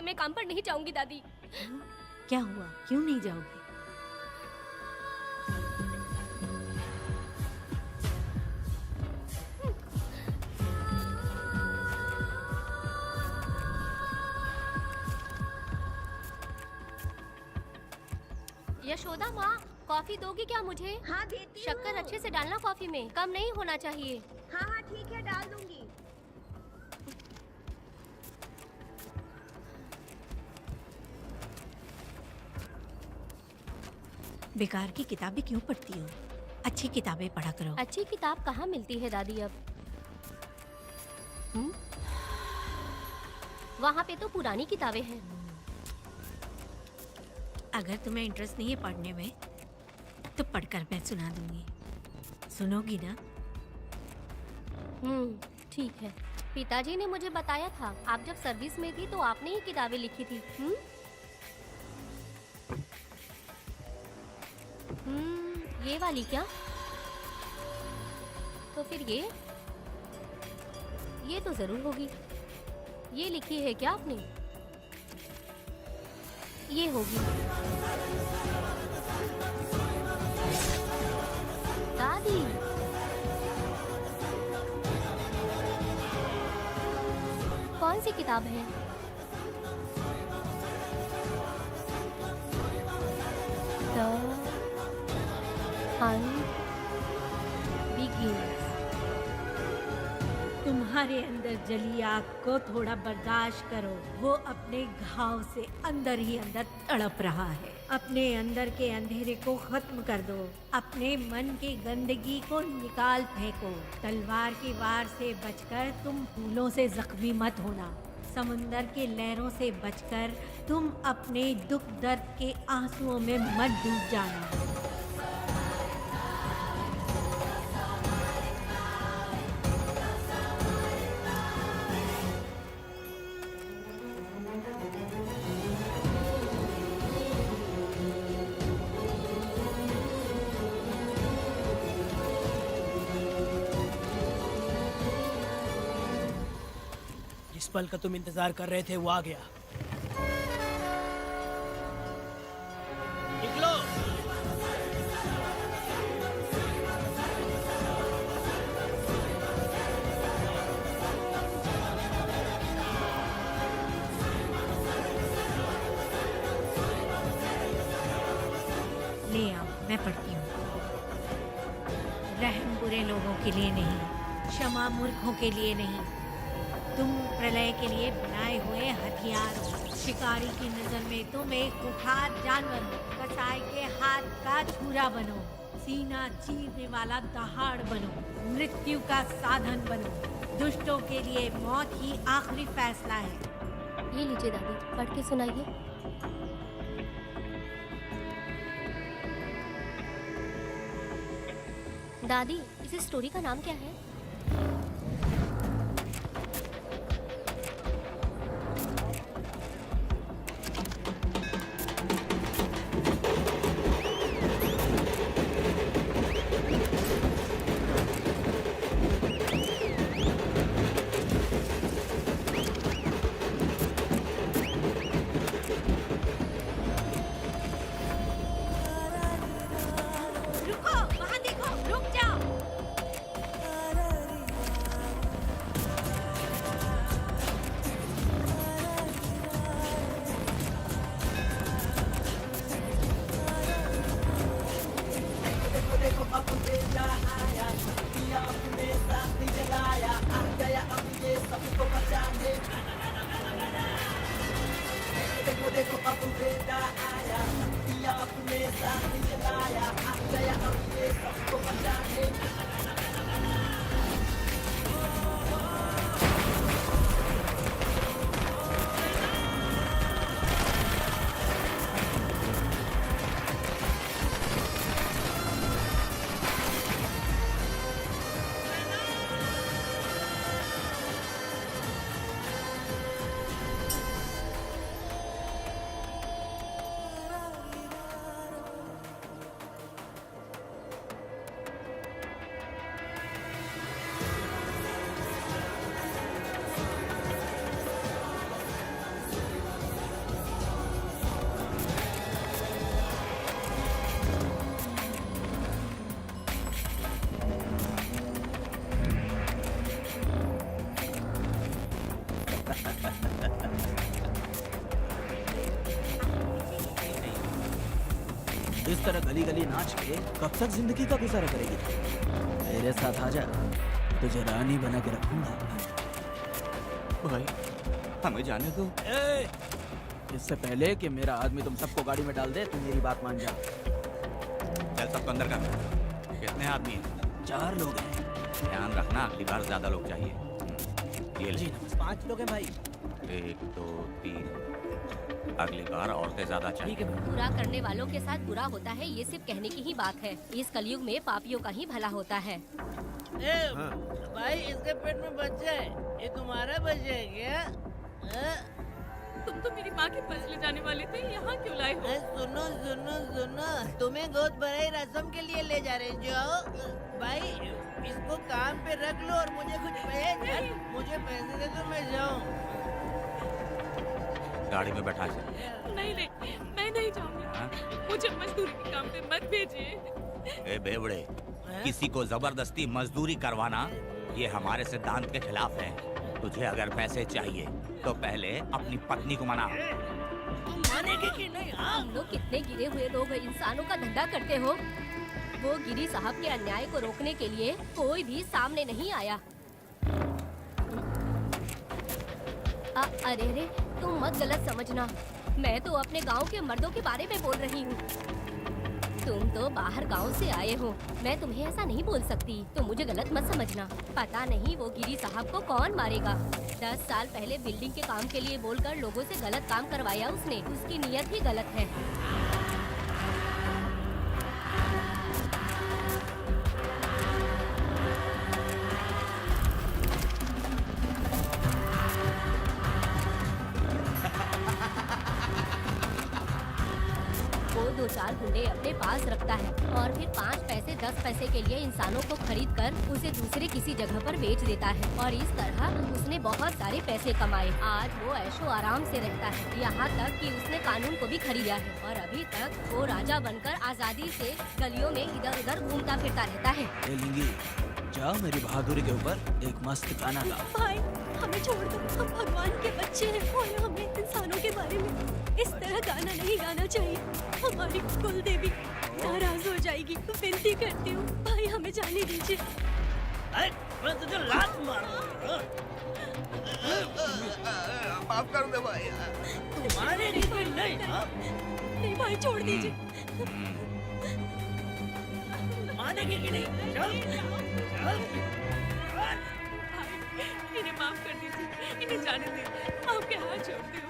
से मैं काम पर नहीं जाऊंगी दादी। क्या हुआ, क्यों नहीं जाओगी? यशोदा माँ, कॉफी दोगी क्या मुझे? हाँ देती शक्कर हूँ। अच्छे से डालना कॉफी में, कम नहीं होना चाहिए। हाँ हाँ ठीक है, डाल दूंगी। बेकार की किताबें क्यों पढ़ती हो? अच्छी किताबें पढ़ा करो। अच्छी किताब कहाँ मिलती है दादी अब? वहाँ पे तो पुरानी किताबें हैं। अगर तुम्हें इंटरेस्ट नहीं है पढ़ने में तो पढ़कर मैं सुना दूंगी। सुनोगी ना? ठीक है। पिताजी ने मुझे बताया था आप जब सर्विस में थी तो आपने ही किताबें लिखी थी। ये वाली क्या? तो फिर ये तो जरूर होगी। ये लिखी है क्या आपने? ये होगी। दादी, कौन सी किताब है? The Hunt Begins। तुम्हारे अंदर जली आग को थोड़ा बर्दाश्त करो। वो अपने घाव से अंदर ही अंदर तड़प रहा है। अपने अंदर के अंधेरे को खत्म कर दो। अपने मन की गंदगी को निकाल फेंको। तलवार की वार से बचकर तुम फूलों से जख्मी मत होना। समुंदर के लहरों से बचकर तुम अपने दुख दर्द के आंसुओं में मत डूब जाना। जिस पल का तुम इंतजार कर रहे थे वो आ गया। निकलो। ले आओ, मैं पढ़ती हूँ। रहम बुरे लोगों के लिए नहीं, क्षमा मूर्खों के लिए नहीं। तुम प्रलय के लिए बनाए हुए हथियार हो। शिकारी की नजर में तुम एक खुखार जानवर हो। कसाई के हाथ का छुरा बनो। सीना चीरने वाला दहाड़ बनो। मृत्यु का साधन बनो। दुष्टों के लिए मौत ही आखिरी फैसला है। ये लीजिए दादी, पढ़ के सुनाइए। दादी, इस स्टोरी का नाम क्या है? रुको, वहाँ देखो, रुक जाओ। इस तरह गली गली नाच के कब तक जिंदगी का गुजारा करेगी? मेरे साथ आजा, तुझे रानी बना के रखूंगा। भाई हमें जाने दो। ए, इससे पहले कि मेरा आदमी तुम सबको गाड़ी में डाल दे, तुम मेरी बात मान जा। चल सबको अंदर कर। कितने आदमी हैं? 4 लोग हैं। ध्यान रखना अगली बार ज्यादा लोग चाहिए। ये ले। जी 5 लोग हैं भाई। 1 2 3। अगली बार औरतें ज्यादा ठीक चाहिए। है भाई। बुरा करने वालों के साथ बुरा होता है, ये सिर्फ कहने की ही बात है। इस कलयुग में पापियों का ही भला होता है। भाई इसके पेट में बच्चा है, ये तुम्हारा बच्चा है क्या? तुम तो मेरी माँ के पास ले जाने वाले थे, यहाँ क्यों लाए हो? सुनो सुनो सुनो, तुम्हें गोद भराई रस्म के लिए ले जा रहे जाओ। भाई इसको काम पे रख लो और मुझे कुछ मुझे पैसे दे तो मैं जाऊँ। गाड़ी में बैठा से। नहीं नहीं, मैं नहीं जाऊंगी। हाँ? मुझे मजदूरी के काम पे मत भेजिए। ए बेवड़े, किसी को जबरदस्ती मजदूरी करवाना ये हमारे सिद्धांत के खिलाफ है। तुझे अगर पैसे चाहिए तो पहले अपनी पत्नी को मना। तुम मानेगे कि नहीं? हाँ तुम लोग कितने गिरे हुए लोग इंसानों का धंधा करते हो। वो गिरी साहब के अन्याय को रोकने के लिए कोई भी सामने नहीं आया। अरे रे, तुम मत गलत समझना, मैं तो अपने गांव के मर्दों के बारे में बोल रही हूँ। तुम तो बाहर गांव से आए हो, मैं तुम्हें ऐसा नहीं बोल सकती, तो मुझे गलत मत समझना। पता नहीं वो गिरी साहब को कौन मारेगा। 10 साल पहले बिल्डिंग के काम के लिए बोलकर लोगों से गलत काम करवाया उसने। उसकी नीयत ही गलत है। वो 2-4 गुंडे अपने पास रखता है और फिर 5 पैसे 10 पैसे के लिए इंसानों को खरीद कर उसे दूसरे किसी जगह पर बेच देता है और इस तरह उसने बहुत सारे पैसे कमाए। आज वो ऐशो आराम से रहता है, यहाँ तक कि उसने कानून को भी खरीदा है और अभी तक वो राजा बनकर आजादी से गलियों में इधर उधर घूमता फिरता रहता है। ए लिंगी, जाओ मेरी बहादुरी के ऊपर एक मस्त गाना गाओ। भाई हमें छोड़ दो, हम भगवान के बच्चे हैं और हमें इंसानों के बारे में इस तरह गाना नहीं गाना चाहिए। हमारी कुल देवी नाराज हो जाएगी, तो विनती करती हूँ भाई हमें जाने दीजिए। मैं तुझे लात मारूंगा। माफ कर दे भाई। तुम मानेगी कि नहीं? हाँ? नहीं भाई छोड़ दीजिए। मानेगी कि नहीं? चल चल। भाई, इन्हें माफ कर दीजिए, इन्हें जाने दीजिए, आपके हाथ जोड़ती हूँ।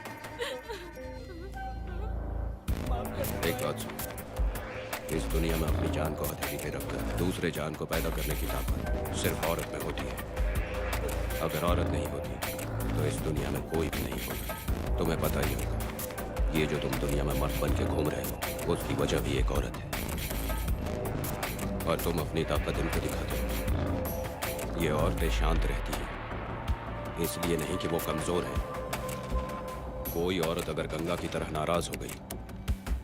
एक बात सुन, इस दुनिया में अपनी जान को हथेली पे रखकर दूसरे जान को पैदा करने की ताकत सिर्फ औरत में होती है। अगर औरत नहीं होती तो इस दुनिया में कोई भी नहीं होता। तुम्हें पता ही होगा, ये जो तुम दुनिया में मर्द बन के घूम रहे हो उसकी वजह भी एक औरत है और तुम अपनी ताकत इनको दिखाते हो। ये औरतें शांत रहती हैं, इसलिए नहीं कि वो कमजोर हैं। कोई औरत अगर गंगा की तरह नाराज हो गई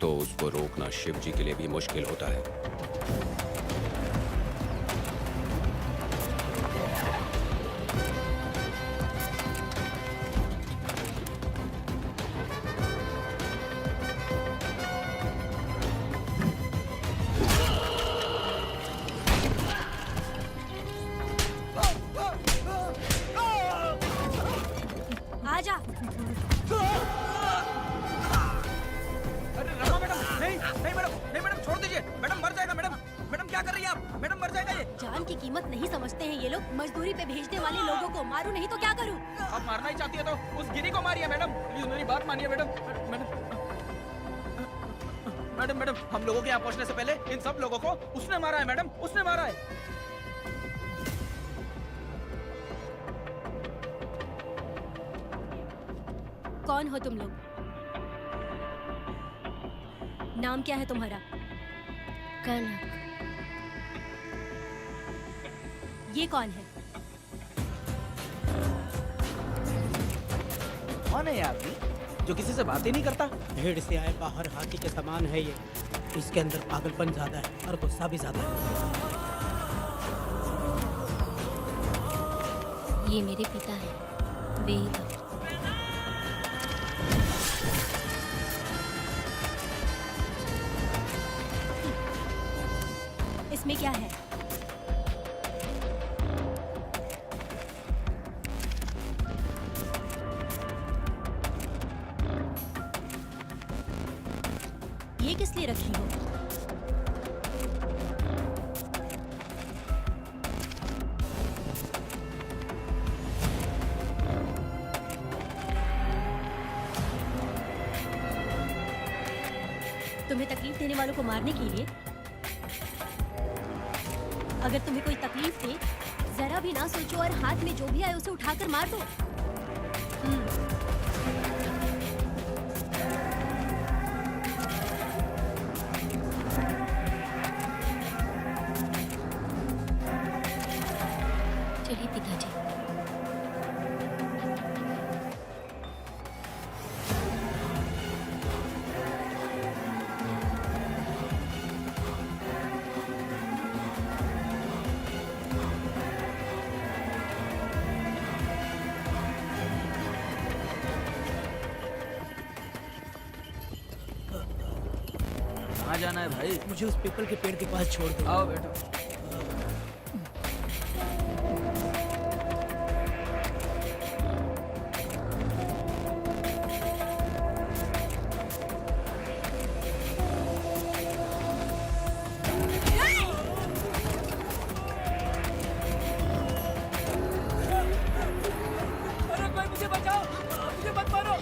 तो उसको रोकना शिव जी के लिए भी मुश्किल होता है। आजा। अरे रमा मैडम, नहीं नहीं मैडम, नहीं मैडम, छोड़ दीजिए मैडम, मर जाएगा मैडम। मैडम क्या कर रही हैं आप? मैडम मर जाएगा ये। जान की कीमत नहीं समझते हैं ये लोग। मजदूरी पे भेजने वाले लोगों को मारूं नहीं तो क्या करूं? आप मारना ही चाहती है तो उस गिरी को मारिए मैडम, प्लीज मेरी बात मानिए मैडम। मैडम मैडम, हम लोगों के यहाँ पहुँचने से पहले इन सब लोगों को उसने मारा है मैडम, उसने मारा है। कौन हो तुम लोग? नाम क्या है तुम्हारा? कनक। ये कौन है? कौन है ये आदमी जो किसी से बात ही नहीं करता? भेड़ से आए बाहर हाथी के समान है ये। इसके अंदर पागलपन ज्यादा है और गुस्सा भी ज्यादा है। ये मेरे पिता हैं, वेद। से रखी हो। तुम्हें तकलीफ देने वालों को मारने के लिए, अगर तुम्हें कोई तकलीफ दे, जरा भी ना सोचो और हाथ में जो भी आए उसे उठाकर मार दो। चलिए पिता जी। कहाँ जाना है भाई? मुझे उस पीपल के पेड़ के पास छोड़ दो। आओ बेटा। अरे कोई मुझे बचाओ, मुझे मत मारो।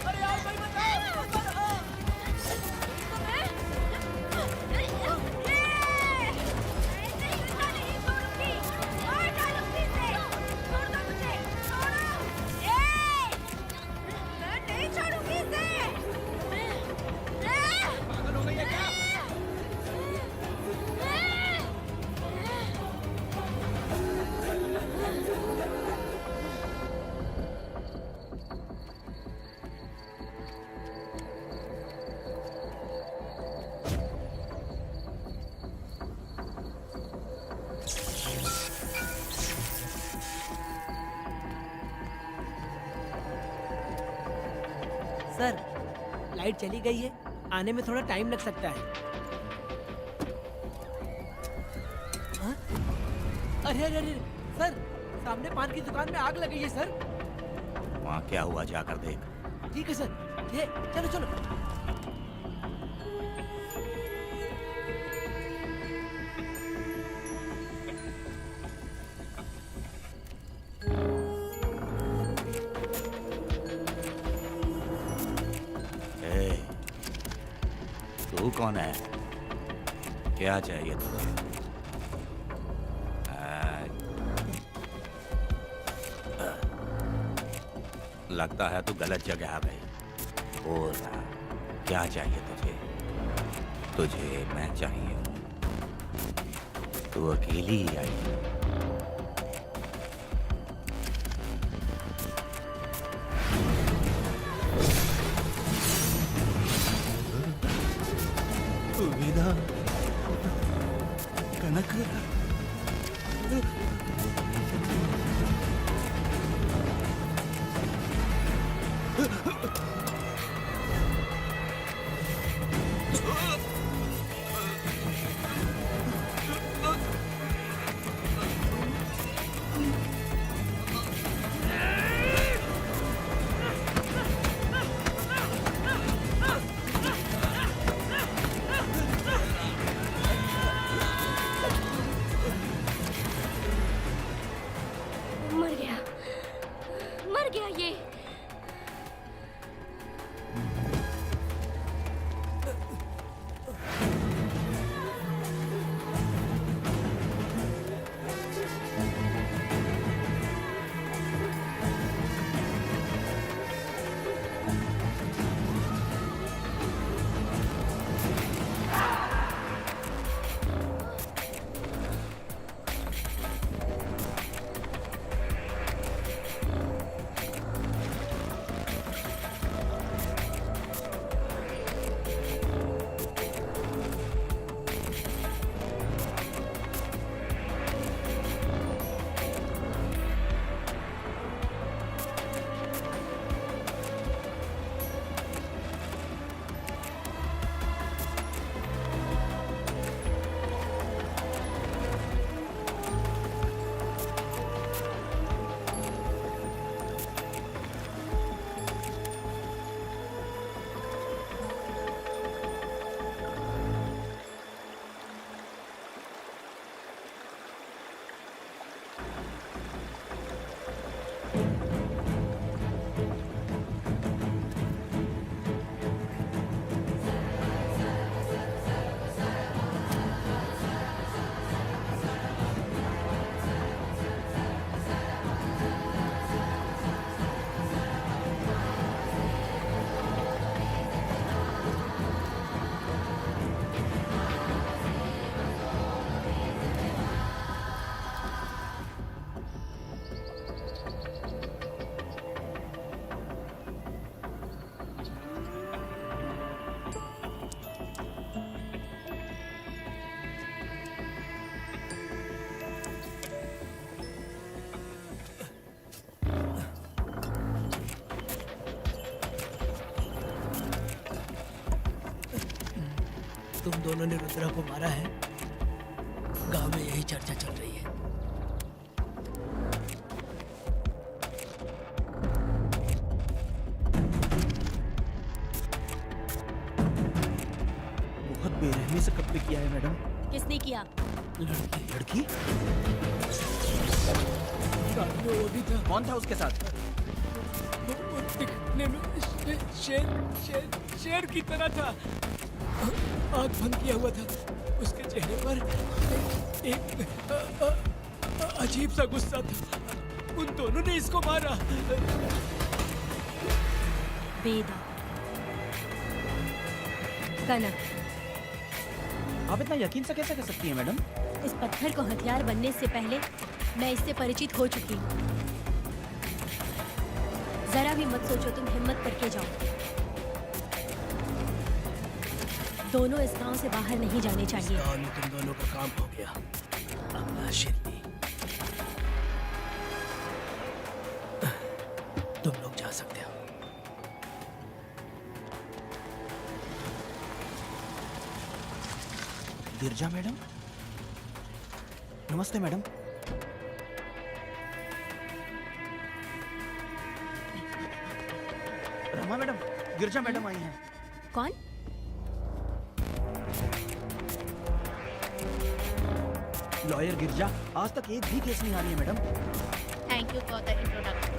अरे यार कोई बचाओ, मत मारो। पागल हो गई है क्या? सर, लाइट चली गई है, आने में थोड़ा टाइम लग सकता है। हाँ? अरे अरे अरे सर, सामने पान की दुकान में आग लगी है सर। वहाँ क्या हुआ जाकर देख। ठीक है सर, ये चलो चलो। ए, तू कौन है? क्या चाहिए तुझे? लगता है तू गलत जगह आ गई। बोल रहा, क्या चाहिए तुझे? तुझे मैं चाहिए हूँ। तू अकेली ही आई है। विदा कनक दोनों ने रुद्रा को मारा है, गांव में यही चर्चा चल रही है। बहुत बेरहमी से कत्ल किया है मैडम। किसने किया? लड़की साथ में वो भी था। कौन था उसके साथ? वो दिखने में शेर की तरह था। आँख बंद किया हुआ था। उसके चेहरे पर एक अजीब सा गुस्सा था। उन दोनों ने इसको मारा। वेदा, कनक, आप इतना यकीन से कैसे कर सकती हैं मैडम? इस पत्थर को हथियार बनने से पहले मैं इससे परिचित हो चुकी हूँ। जरा भी मत सोचो, तुम हिम्मत करके जाओ। दोनों इस गांव से बाहर नहीं जाने चाहिए। गांव में तुम दोनों का काम हो गया। अब शिल्पी, तुम लोग जा सकते हो। गिरजा मैडम, नमस्ते मैडम। रमा मैडम, गिरजा मैडम आई हैं। कौन? लॉयर गिरजा, आज तक एक भी केस नहीं आ रही है madam. Thank you for the introduction.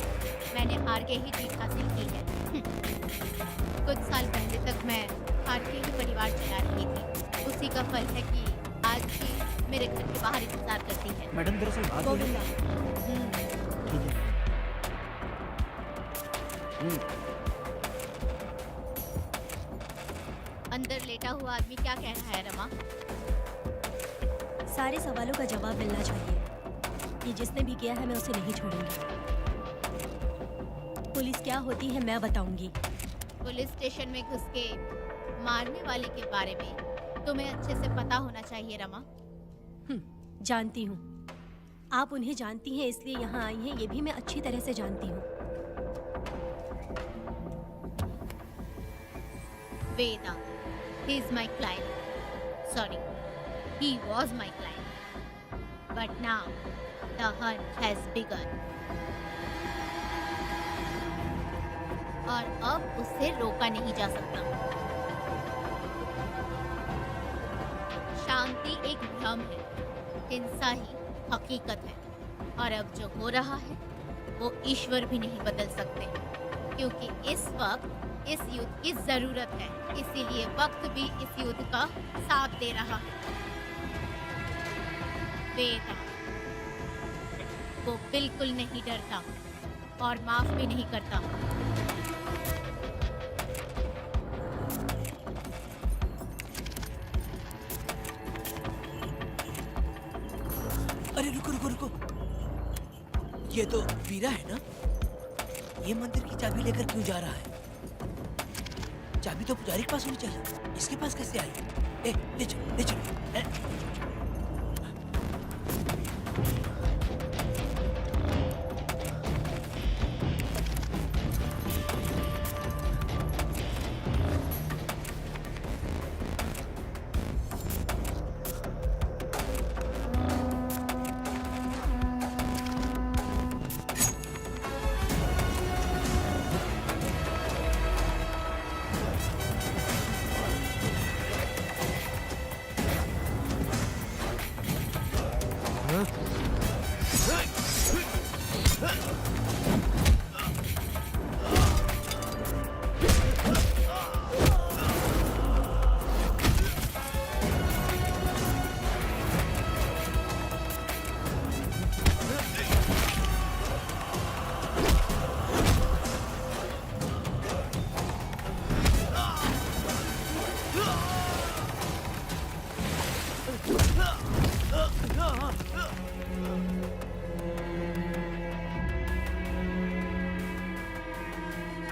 मैंने आरके ही जीत हासिल की है। कुछ साल पहले तक मैं आरके ही परिवार चला रही थी। उसी का फल है कि आज भी मेरे घर के बाहर इंतजार करती है। मैडम दरअसल बात हो गोविंदा, ठीक है। अंदर लेटा हुआ आदमी क्या कह रहा है रमा? सारे सवालों का जवाब मिलना चाहिए। ये जिसने भी किया है मैं उसे नहीं छोड़ूंगी। पुलिस क्या होती है मैं बताऊंगी। पुलिस स्टेशन में घुस के मारने वाले के बारे में तुम्हें अच्छे से पता होना चाहिए रमा। जानती हूँ। आप उन्हें जानती हैं इसलिए यहाँ आई हैं, ये भी मैं अच्छी तरह से जानती हूँ। Veda, he is my client. Sorry, he was my client. But now, the hunt has begun. और अब उसे रोका नहीं जा सकता। शांति एक भ्रम है, हिंसा ही हकीकत है। और अब जो हो रहा है, वो ईश्वर भी नहीं बदल सकते, क्योंकि इस वक्त इस युद्ध की जरूरत है। इसीलिए वक्त भी इस युद्ध का साथ दे रहा है। वेदा, वो बिल्कुल नहीं डरता और माफ भी नहीं करता। अरे रुको रुको रुको, ये तो वीरा है ना? ये मंदिर की चाबी लेकर क्यों जा रहा है? चाबी तो पुजारी के पास होनी चाहिए, इसके पास कैसे आई? ले चलो ले चलो।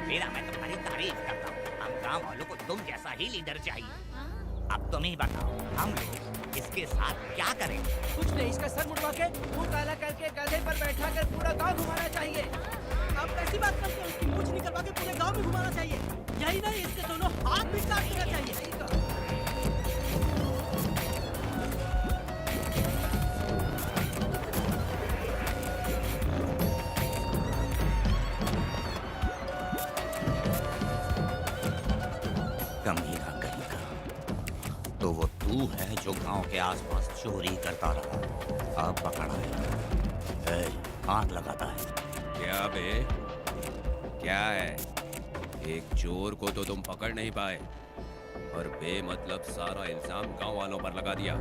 मेरा मैं तुम्हारी तारीफ करता हूँ। हम गांव वालों को तुम जैसा ही लीडर चाहिए। अब तुम ही बताओ, हम लोग इसके साथ क्या करें? कुछ नहीं, इसका सर मुड़वा के मुंह काला करके गधे पर बैठा कर पूरा गांव घुमाना चाहिए। आप कैसी बात करते हो? उसकी मूंछ निकलवा के पूरे गांव में घुमाना चाहिए। यही नहीं, इसके दोनों हाथ भी काट देना चाहिए। चोरी करता रहा, अब पकड़ा है। आंख लगाता है। क्या बे, क्या है? एक चोर को तो तुम पकड़ नहीं पाए और बेमतलब सारा इल्जाम गांव वालों पर लगा दिया।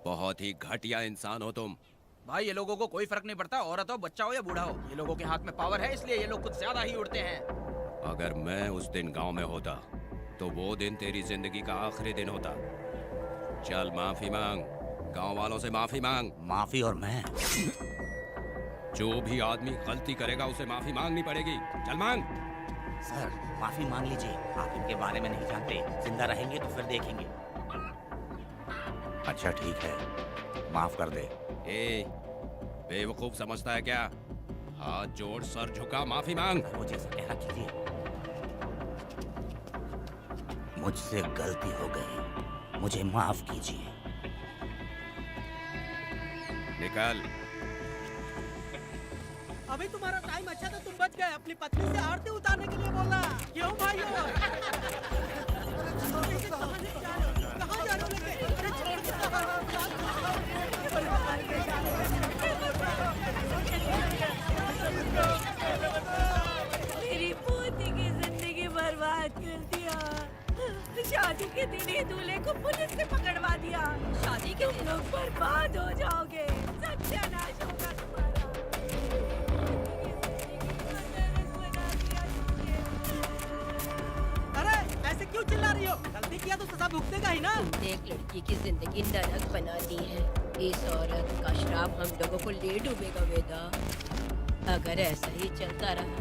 बहुत ही घटिया इंसान हो तुम। भाई ये लोगों को कोई फर्क नहीं पड़ता, औरत हो, बच्चा हो या बूढ़ा हो। ये लोगों के हाथ में पावर है, इसलिए ये लोग कुछ ज्यादा ही उड़ते हैं। अगर मैं उस दिन गांव में होता तो वो दिन तेरी जिंदगी का आखिरी दिन होता। चल माफी मांग, गांव वालों से माफी मांग। माफी? और मैं? जो भी आदमी गलती करेगा उसे माफी मांगनी पड़ेगी। चल मांग। सर माफी मांग लीजिए, आप इनके बारे में नहीं जानते। जिंदा रहेंगे तो फिर देखेंगे। अच्छा ठीक है, माफ कर दे। ए, बेवकूफ समझता है क्या? हाथ जोड़, सर झुका, माफी मांग। वो जैसा कह रहा कीजिए। मुझसे गलती हो गई, मुझे माफ कीजिए। निकल। अभी तुम्हारा टाइम अच्छा था, तुम बच गए। अपनी पत्नी से आरती उतारने के लिए बोला। क्यों भाइयों? कहाँ जा रहे हो लेके? अरे छोड़ मेरी पोती की जिंदगी बर्बाद कर दिया। शादी के दिन ही दूल्हे को पुलिस ने पकड़वा दिया। शादी के दिन लोग बर्बाद हो जाओगे, सत्यानाश होगा तुम्हारा। अरे ऐसे क्यों चिल्ला रही हो? गलती किया तो सजा भुगतेगा ही ना। एक लड़की की जिंदगी नरक बना दी है। इस औरत का श्राप हम लोगों को ले डूबेगा वेदा। अगर ऐसा ही चलता रहा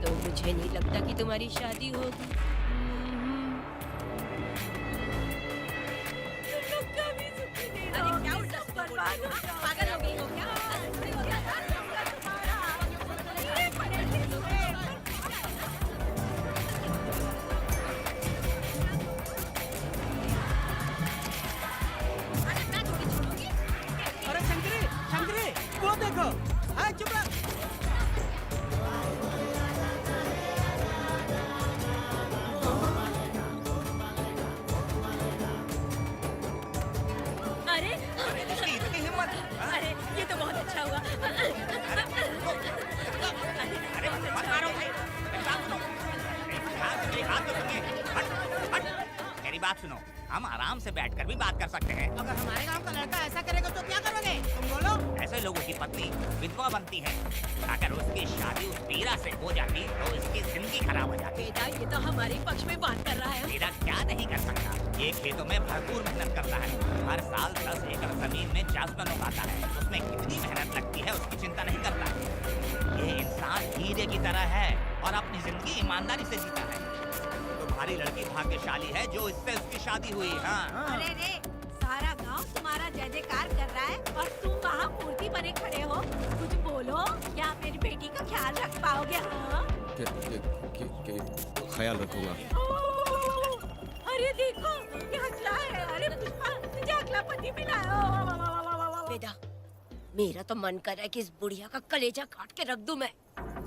तो मुझे नहीं लगता कि तुम्हारी शादी होगी। तुम लोग कभी सुखी नहीं अरे रहोगे, क्या उल्टा सब बर्बाद हो जाओगे। पागल हो गई हो क्या? ये पड़े तुम्हें। अरे शंकरी, शंकरी, वो देखो। हाय चुप रह। अरे इतनी हिम्मत? अरे ये तो बहुत अच्छा हुआ। अरे मत मारो भाई, मेरी बात सुनो। मेरी बात तो सुनिए। हट, हट। मेरी बात सुनो, हम आराम से बैठकर भी बात कर सकते हैं। अगर हमारे गांव का लड़का ऐसा करेगा तो क्या करोगे? तुम बोलो। ऐसे लोगों की पत्नी विधवा बनती है। अगर उसकी शादी उस वीरा से हो जाती तो इसकी जिंदगी खराब हो जाती। बेटा ये तो हमारे पक्ष में बात कर रहा है। वीरा क्या नहीं कर सकता? ये खेतों में भरपूर मेहनत करता है। हर साल 10 एकड़ जमीन में जासवन उगाता है। उसमें कितनी मेहनत लगती है उसकी चिंता नहीं करता। ये इंसान हीरे की तरह है और अपनी जिंदगी ईमानदारी से जीता है। तुम्हारी लड़की भाग्यशाली है जो इससे उसकी शादी हुई। हाँ अरे रे, सारा गांव तुम्हारा जय जयकार कर रहा है और तुम वहाँ मूर्ति बने खड़े हो। कुछ बोलो, क्या मेरी बेटी का ख्याल रख पाओगे? हाँ? ख्याल रखूंगा। अरे देखो, ये हकला है। अरे पुष्पा, मुझे हकला पति मिला है। वेदा, मेरा तो मन कर रहा है कि इस बुढ़िया का कलेजा काट के रख दूं मैं।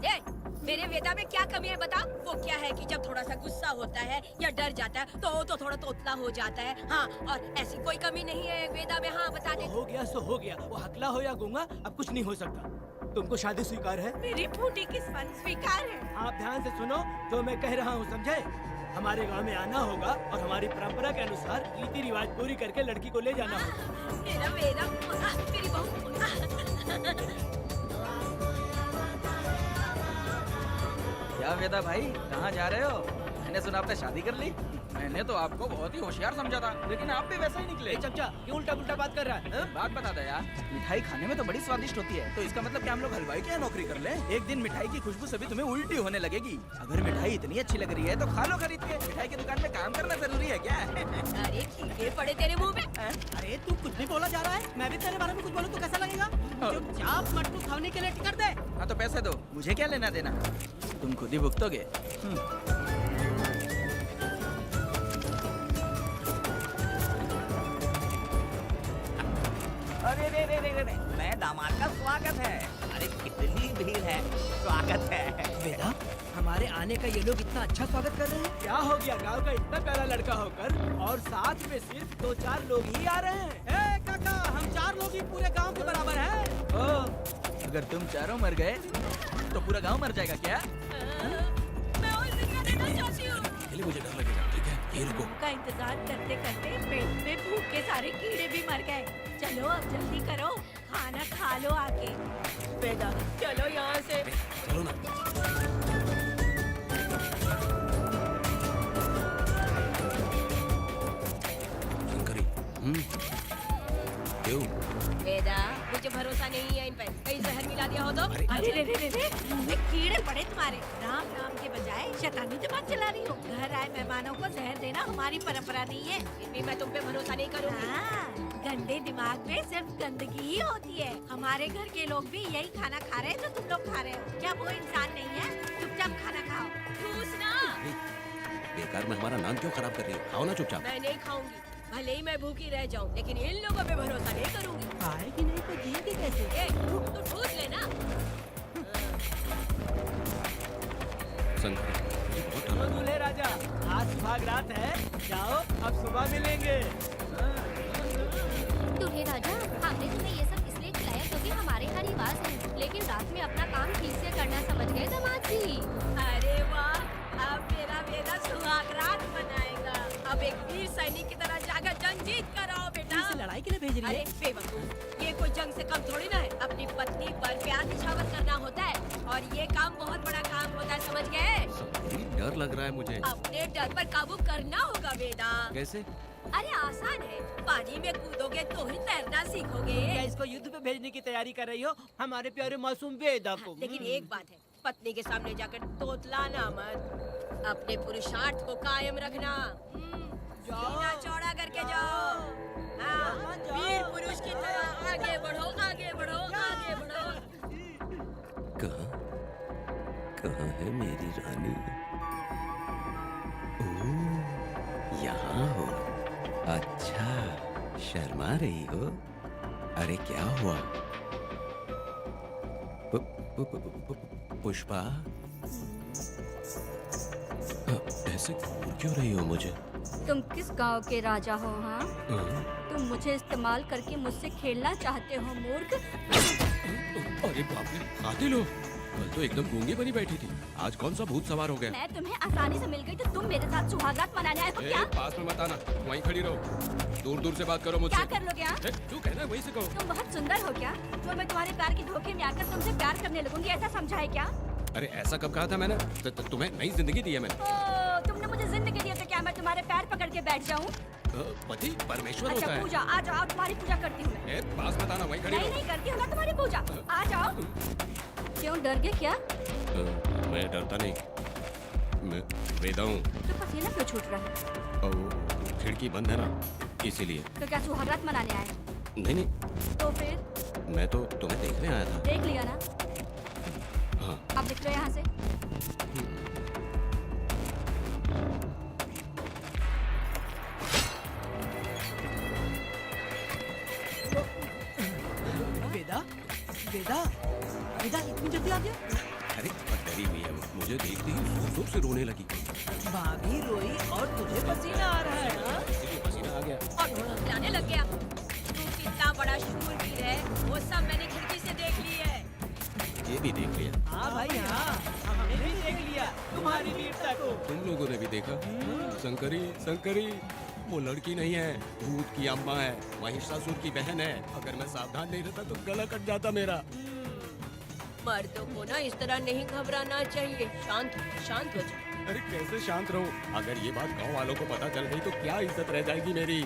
ए, मेरे वेदा में क्या कमी है बता? वो क्या है कि जब थोड़ा सा गुस्सा होता है या डर जाता है तो थोड़ा तोतला हो जाता है। हाँ, और ऐसी कोई कमी नहीं है वेदा में। हाँ बता दे। हो गया सो हो गया। वो हकला हो या गूंगा, अब कुछ नहीं हो सकता। तुमको शादी स्वीकार है? मेरी फूटी किस्मत स्वीकार है। आप ध्यान से सुनो जो मैं कह रहा हूँ, समझे? हमारे गांव में आना होगा और हमारी परंपरा के अनुसार रीति रिवाज पूरी करके लड़की को ले जाना होगा। मेरा वेदा, मेरी बहू। क्या वेदा भाई, कहाँ जा रहे हो? मैंने सुना आपने शादी कर ली। मैंने तो आपको बहुत ही होशियार समझा था, लेकिन आप भी वैसे ही निकले। चमचा क्यों उल्टा पुल्टा बात कर रहा है? हाँ? बात बता दो यार, मिठाई खाने में तो बड़ी स्वादिष्ट होती है, तो इसका मतलब क्या हम लोग हलवाई क्या नौकरी कर लें? एक दिन मिठाई की खुशबू से भी तुम्हें उल्टी होने लगेगी। अगर मिठाई इतनी अच्छी लग रही है तो खा लो खरीद के। मिठाई की दुकान में काम करना जरूरी है क्या? अरे कीड़े पड़े तेरे मुंह में। अरे तू कुछ भी बोला जा रहा है। मैं भी तेरे बारे में कुछ बोलूं तो कैसा लगेगा? चुपचाप मट्टू खाने के लिए टिकट दे। हाँ तो पैसे दो, मुझे क्या लेना देना, तुम खुद ही भुगतोगे। अरे रे रे रे रे, मैं दामाद का स्वागत है। अरे कितनी भीड़ है, स्वागत है। वेदा, हमारे आने का ये लोग इतना अच्छा स्वागत कर रहे हैं। क्या हो गया गांव का इतना प्यारा लड़का होकर और साथ में सिर्फ 2-4 लोग ही आ रहे हैं। ए काका, अगर तुम चारों मर गए तो पूरा गांव मर जाएगा क्या? मैं और जिंदा रहना चाहती हूँ। पहले मुझे डर लगेगा, ठीक है? ये रुको। का इंतजार करते करते पेट में भूख के सारे कीड़े भी मर गए। चलो अब जल्दी करो, खाना खा लो आके। बेटा चलो यहाँ से। चलो ना। शंकरी, क्यों? बेटा मुझे भरोसा नहीं है इन पे, कहीं जहर मिला दिया हो तो? अरे रे रे रे रे, मुंह में कीड़े पड़े तुम्हारे। राम नाम के बजाय शैतानी दिमाग चला रही हो। घर आए मेहमानों को जहर देना हमारी परंपरा नहीं है। फिर भी मैं तुम पे भरोसा नहीं करूँगी। हाँ, गंदे दिमाग में सिर्फ गंदगी ही होती है। हमारे घर के लोग भी यही खाना खा रहे हैं जो तुम लोग खा रहे हो। क्या वो इंसान नहीं है? चुपचाप खाना खाओ। ठूसना। बेकार में हमारा नाम क्यों खराब कर रही है? खाओ ना चुपचाप। मैं नहीं खाऊंगी, भले ही मैं भूखी रह जाऊं, लेकिन इन लोगों पे भरोसा नहीं करूंगी। खाएगी नहीं तो जिएगी कैसे? ए, तो ठूस लेना। शंकरी, मुझे बहुत डर लग रहा है। दूल्हे राजा, आज सुहाग रात है, जाओ अब सुबह मिलेंगे। दूल्हे राजा, हमने तुम्हें ये सब इसलिए खिलाया क्योंकि हमारे यहाँ रिवाज है, लेकिन रात में अपना काम ठीक से करना समझ गए दामाद जी। अरे वाह, अब मेरा बेटा सुहागरात मनाएगा। अब एक वीर सैनिक की तरह जाकर जंग जीत कर आओ बेटा। लड़ाई के लिए भेज रही अरे है? बेवकूफ, ये कोई जंग से कम थोड़ी ना है। अपनी पत्नी पर प्यार निछावर करना होता है, और ये काम बहुत बड़ा काम होता है, समझ गए? शंकरी, डर लग रहा है मुझे। अपने डर पर काबू करना होगा बेटा। कैसे? अरे आसान है, पानी में कूदोगे तो ही तैरना सीखोगे। क्या इसको युद्ध पे भेजने की तैयारी कर रही हो? हमारे प्यारे मासूम बेदा को। लेकिन एक बात है, पत्नी के सामने जाकर तोतलाना मत, अपने पुरुषार्थ को कायम रखना। सीना चौड़ा करके जाओ। हाँ, वीर पुरुष की तरह आगे बढ़ो, आगे बढ़ो, आगे बढ़ो। कहाँ है मेरी रानी? ओह, यहाँ हो। अच्छा, शर्मा रही हो? अरे क्या हुआ? पुष्पा, ऐसे घूर क्यों रही हो मुझे? तुम किस गांव के राजा हो? हाँ, हाँ? तुम मुझे इस्तेमाल करके मुझसे खेलना चाहते हो मूर्ख। अरे बाप रे, कातिल हो? कल तो एकदम गूंगी बनी बैठी थी, आज कौन सा भूत सवार हो गया? मैं तुम्हें आसानी से मिल गई तो तुम मेरे साथ सुहागरात मनाने आए हो क्या? पास में मत आना, वहीं खड़ी रहो। दूर दूर से बात करो मुझसे। क्या कर लोगे आप? तू कहना है वहीं से कहो। तुम बहुत सुंदर हो क्या? जो मैं तुम्हारे प्यार की धोखे में आकर तुमसे प्यार करने लगूंगी, ऐसा समझा है क्या? अरे ऐसा कब कहा था मैंने? तुम्हें नई जिंदगी दी है मैंने। ओ, तुमने मुझे जिंदगी दी है तो क्या मैं तुम्हारे पैर पकड़ के बैठ जाऊं? पति परमेश्वर अच्छा होता है। पूजा, आ जाओ, तुम्हारी पूजा करती हूँ मैं। पास मत आना, वहीं खड़ी नहीं रहो। नहीं करती हूँ ना तुम्हारी पूजा, आ जाओ। क्यों डर गए क्या? मैं डरता नहीं, मैं वेदा हूँ। तो पसीना क्यों छूट रहा है? और खिड़की बंद है ना, इसीलिए। तो क्या सुहागरात मनाने आए? नहीं नहीं, तो फिर मैं तो तुम्हें देखने आया था। देख लिया ना, हाँ। अब निकलो यहाँ से। बेदा, बेदा, बेदा इतनी जल्दी आ गया? अरे बहुत डरी हुई है, मुझे देखते ही जोर से रोने लगी। भाभी रोई और तुझे पसीना आ रहा है? हाँ? इसीलिए पसीना आ गया। और लाने लग गया। तू कितना बड़ा शूरवीर है, वो सब मैंने खिड़की से देख ली है। ये भी देख लिया? हाँ भाई हाँ, हमने भी देख लिया तुम्हारी वीरता को। तुम लोगों ने भी देखा? शंकरी, शंकरी, वो लड़की नहीं है, भूत की अम्मा है, महिषासुर की बहन है। अगर मैं सावधान नहीं रहता तो गला कट जाता मेरा। मर्दों को ना इस तरह नहीं घबराना चाहिए, शांत हो जाओ। अरे कैसे शांत रहूं? अगर ये बात गांव वालों को पता चल गई तो क्या इज्जत रह जाएगी मेरी?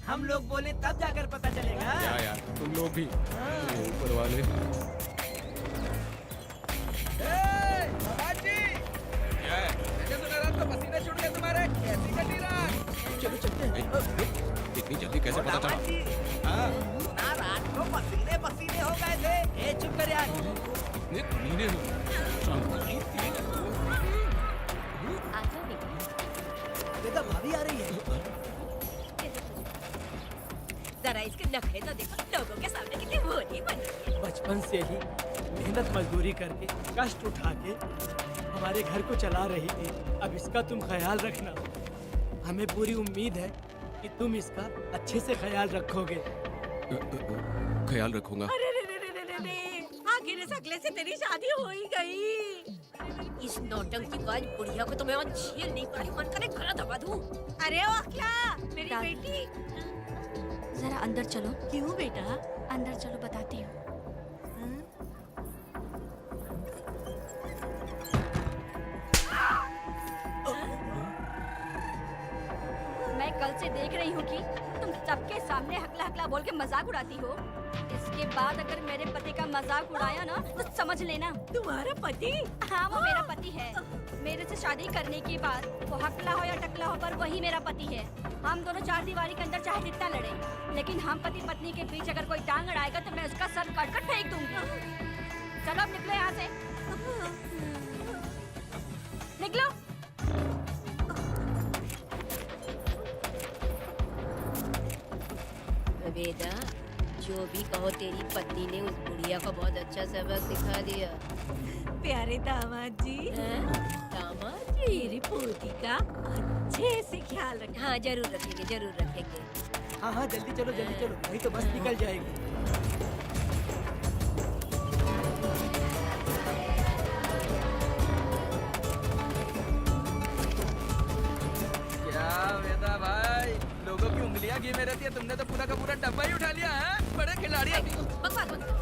हम लोग बोले तब जाकर पता चलेगा। क्या यार, तुम लोग भी ऊपर वाले। क्या है? पसीने छूट गए तुम्हारे, कैसी कटी रात? चलो चलते हैं। इतनी जल्दी कैसे पता चला? हाँ, सुना रात को पसीने पसीने हो गए थे। ए चुप कर यार। नीने हो। शंकरी, आ जाओ बेटा। बेदा भाभी आ रही है। जरा इसके नखरे तो देखो, लोगों के सामने कितनी भोली बन रही है। बचपन से ही मेहनत मजदूरी करके कष्ट उठा के हमारे घर को चला रही थी। अब इसका तुम ख्याल रखना। हमें पूरी उम्मीद है कि तुम इसका अच्छे से ख्याल रखोगे। ख्याल रखूंगा। अरे रे रे रे रे रे रे, आखिर इस अगले से तेरी शादी हो ही गई। इस नौटंकीबाज बुढ़िया को तो मैं और झेल नहीं पा रही, मन करे गला दबा दूं। अरे ओ अखिला, मेरी दादी। बेटी। जरा अंदर चलो। क्यों बेटा? अंदर चलो, बताती हूँ। मैं कल से देख रही हूँ कि तुम सबके सामने हकला हकला बोल के मजाक उड़ाती हो। इसके बाद अगर मेरे पति का मजाक उड़ाया ना तो समझ लेना। तुम्हारा पति? हाँ, वो मेरा पति है। मेरे से शादी करने के बाद वो हकला हो या टकला हो, पर वही मेरा पति है। हम दोनों चार दीवारी के अंदर चाहे जितना लड़े, लेकिन हम पति पत्नी के बीच अगर कोई टांग अड़ाएगा तो मैं उसका सर काट कर फेंक दूंगी। चलो अब निकलो यहाँ से। निकलो। वेदा, जो भी कहो, तेरी पत्नी ने उस बुढ़िया को बहुत अच्छा सबक सिखा दिया। प्यारे दामाद जी, दामाद जी, मेरी पोती का अच्छे से ख्याल रखना। हाँ जरूर रखेंगे, जरूर रखेंगे। हाँ हाँ, जल्दी चलो जल्दी चलो, नहीं तो बस निकल जाएगी। क्या वेदा भाई, लोगों की उंगलियां घी में रहती है, तुमने तो पूरा का पूरा डब्बा ही उठा लिया है। बड़े खिलाड़ी हैं। बकवास मत कर।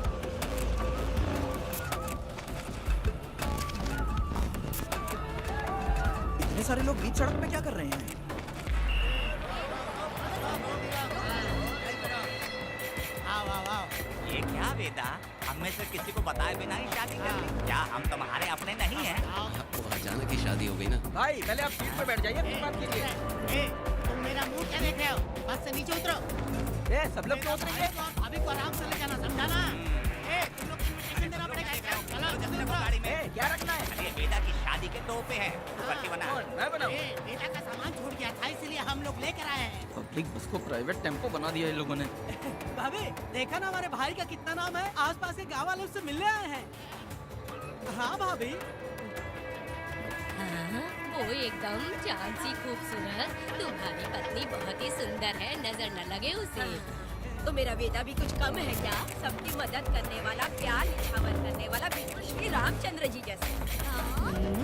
इतने सारे लोग बीच सड़क पे क्या कर रहे हैं? ये क्या वेदा, हम में से किसी को बताए बिना ही शादी कर ली? क्या हम तुम्हारे अपने नहीं हैं? आपको अचानक ही शादी हो गई ना। भाई पहले आप सीट पे बैठ जाइए, फिर बात कीजिए। तुम मेरा मुंह क्या देख रहे हो? बस से नीचे उतरो। ए, सब लोग क्यों उतरेंगे? भाभी को आराम से ले जाना, समझा ना? तुम लोग को इन्विटेशन देना पड़ेगा। चलो जल्दी उतरो। गाड़ी में ए, क्या रखना है? अरे वेदा की शादी के तोहफे हैं, ऊपर बना। कौन? मैं बनाऊं? बेटा का सामान छूट गया था, इसलिए हम लोग लेकर आए हैं। पब्लिक बस को प्राइवेट टेम्पो बना दिया इन लोगों ने। भाभी देखा ना हमारे भाई का कितना नाम है, आसपास के गांव वाले उससे मिलने आए हैं। हाँ भाभी। हाँ, वो एकदम चांद सी खूबसूरत। तुम्हारी पत्नी बहुत ही सुंदर है, नजर न लगे उसे। तो मेरा वेदा भी कुछ कम है क्या? सबकी मदद करने वाला, प्यार निछावर करने वाला, बिल्कुल श्री रामचंद्र जी जैसा।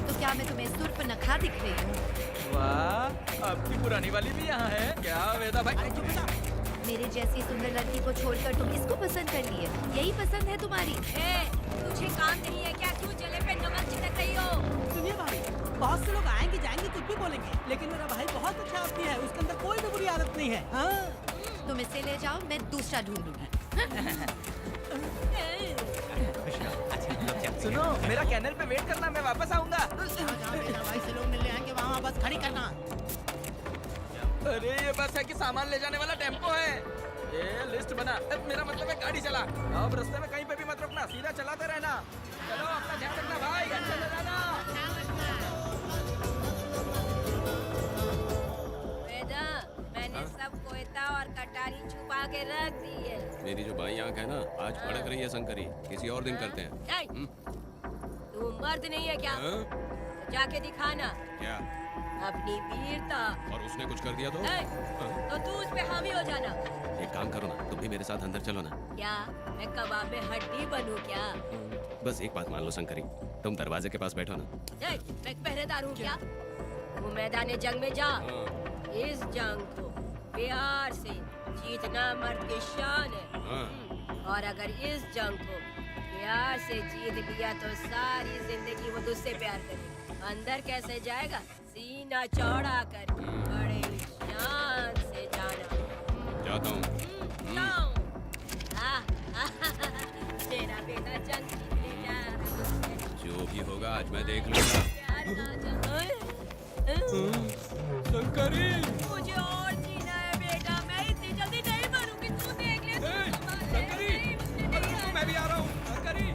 तो क्या मैं तुम्हें सुर्पनखा दिख रही हूँ? वाह, आपकी पुरानी वाली भी यहाँ है क्या वेदा भाई? मेरे जैसी सुंदर लड़की को छोड़कर तुम इसको पसंद कर लिए, यही पसंद है तुम्हारी? तुझे काम नहीं है क्या? क्यों जले पे नमक छिड़क रही हो? सुनिए भाभी, बहुत से लोग आएंगे जाएंगे कुछ भी बोलेंगे, लेकिन मेरा भाई बहुत अच्छा आदमी है, उसके अंदर कोई भी बुरी आदत नहीं है। हाँ? तुम इसे ले जाओ, मैं दूसरा ढूंढूंगी। सुनो, मेरा कैनल पे वेट करना, मैं वापस आऊंगा। जहाँ मेरा भाई से लोग मिलने आएंगे वहाँ बस खड़ी करना। अरे ये बस है कि सामान ले जाने वाला टेम्पो है। ये लिस्ट बना। अब मेरा मतलब है गाड़ी चला। अब रास्ते में कहीं पे भी मत रुकना, सीधा चलाते रहना। चलो अपना ध्यान रखना भाई, अच्छे से जाना। वेदा, मैंने सब कोयता और कटारी छुपा के रख दी है। मेरी जो बाई आंख है ना, आज भड़क रही है शंकरी। किसी और दिन करते हैं। ए, तू मर्द नहीं है क्या? हाँ? जाके दिखाना क्या? अपनी वीरता। और उसने कुछ कर दिया तो? ए, तो तू उस पे हावी हो जाना। एक काम करो ना, तुम भी मेरे साथ अंदर चलो ना। क्या मैं कबाब में हड्डी बनूं क्या? बस एक बात मान लो शंकरी, तुम दरवाजे के पास बैठो ना। ए, मैं पहरेदार हूँ क्या? तू मैदान जंग में जा। इस जंग को प्यार से जीतना मर्द की शान है। और अगर इस जंग को प्यार से जीत लिया तो सारी जिंदगी वो तुझसे प्यार करे। अंदर कैसे जाएगा? सीना चौड़ा कर बड़े शान से जाना। जाता हूँ। जाओ। तेरा बेटा जंग जीतेगा। जो भी होगा आज मैं देख लूंगा। शंकरी, मुझे और जीना है बेटा, मैं इतनी जल्दी नहीं मरूंगी। तू देख ले। मैं भी आ रहा हूँ। शंकरी,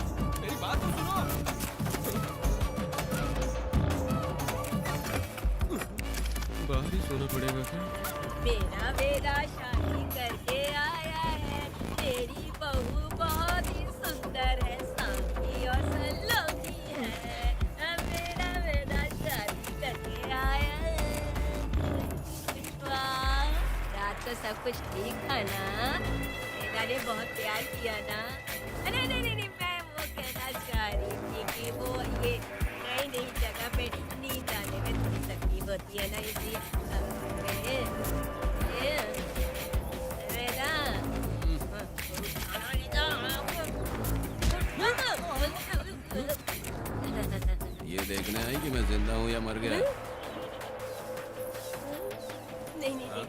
मेरी बात तो सुनो। बाहर ही सोना पड़ेगा क्या? मेरा बेटा शादी करके आया है। तेरी बहू बहुत ही सुंदर है, साथी और सलोनी है। मेरा बेटा शादी करके आया है। वाह, रात को सब कुछ ठीक था ना? बेटा ने बहुत प्यार किया ना? नहीं नहीं नहीं, मैं वो कहती वो ये नई नई जगह पे नींद आने में थोड़ी तकलीफ होती है ना, इसलिए ये देखने आई कि मैं जिंदा हूँ या मर गया? नहीं नहीं नहीं,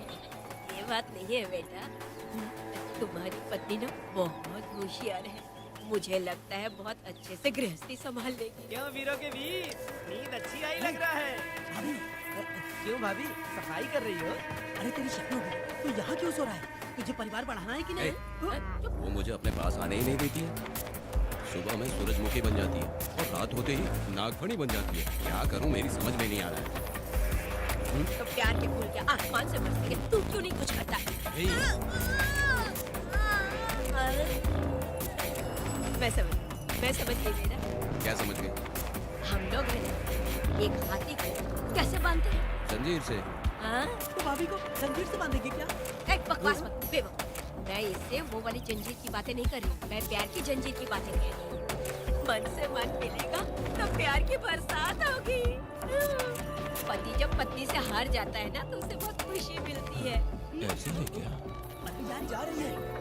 ये बात नहीं है बेटा। तुम्हारी पत्नी ना बहुत होशियार है, मुझे लगता है बहुत अच्छे से गृहस्थी संभाल लेगी। क्यों वीरों के वीर, नींद अच्छी आई लग रहा है। भाभी क्यों भाभी, सफाई कर रही हो? अरे तेरी शक्ल होगी, तू यहाँ क्यों सो रहा है? तुझे परिवार बढ़ाना है कि नहीं? वो मुझे अपने पास आने ही नहीं देती है। सुबह में सूरजमुखी बन जाती है और रात होते ही नागफनी बन जाती है। क्या करूं, मेरी समझ में नहीं आ रहा है। तो प्यार के फूल क्या आसमान से बरसेंगे, तू क्यों नहीं कुछ करता? मैं समझ गई बेटा। क्या समझ गए? हम लोग है ना एक हाथी को कैसे बांधते हैं? जंजीर से। हाँ? तो भाभी को जंजीर से बांधेगी क्या? एक बकवास मत, बेवकूफ। मैं इससे वो वाली जंजीर की बातें नहीं कर रही, मैं प्यार की जंजीर की बातें कर रही हूँ। मन से मन मिलेगा तो प्यार की बरसात होगी। पति जब पत्नी से हार जाता है ना तो उसे बहुत खुशी मिलती है। ऐसे ही क्या? अरे यार जा रही है।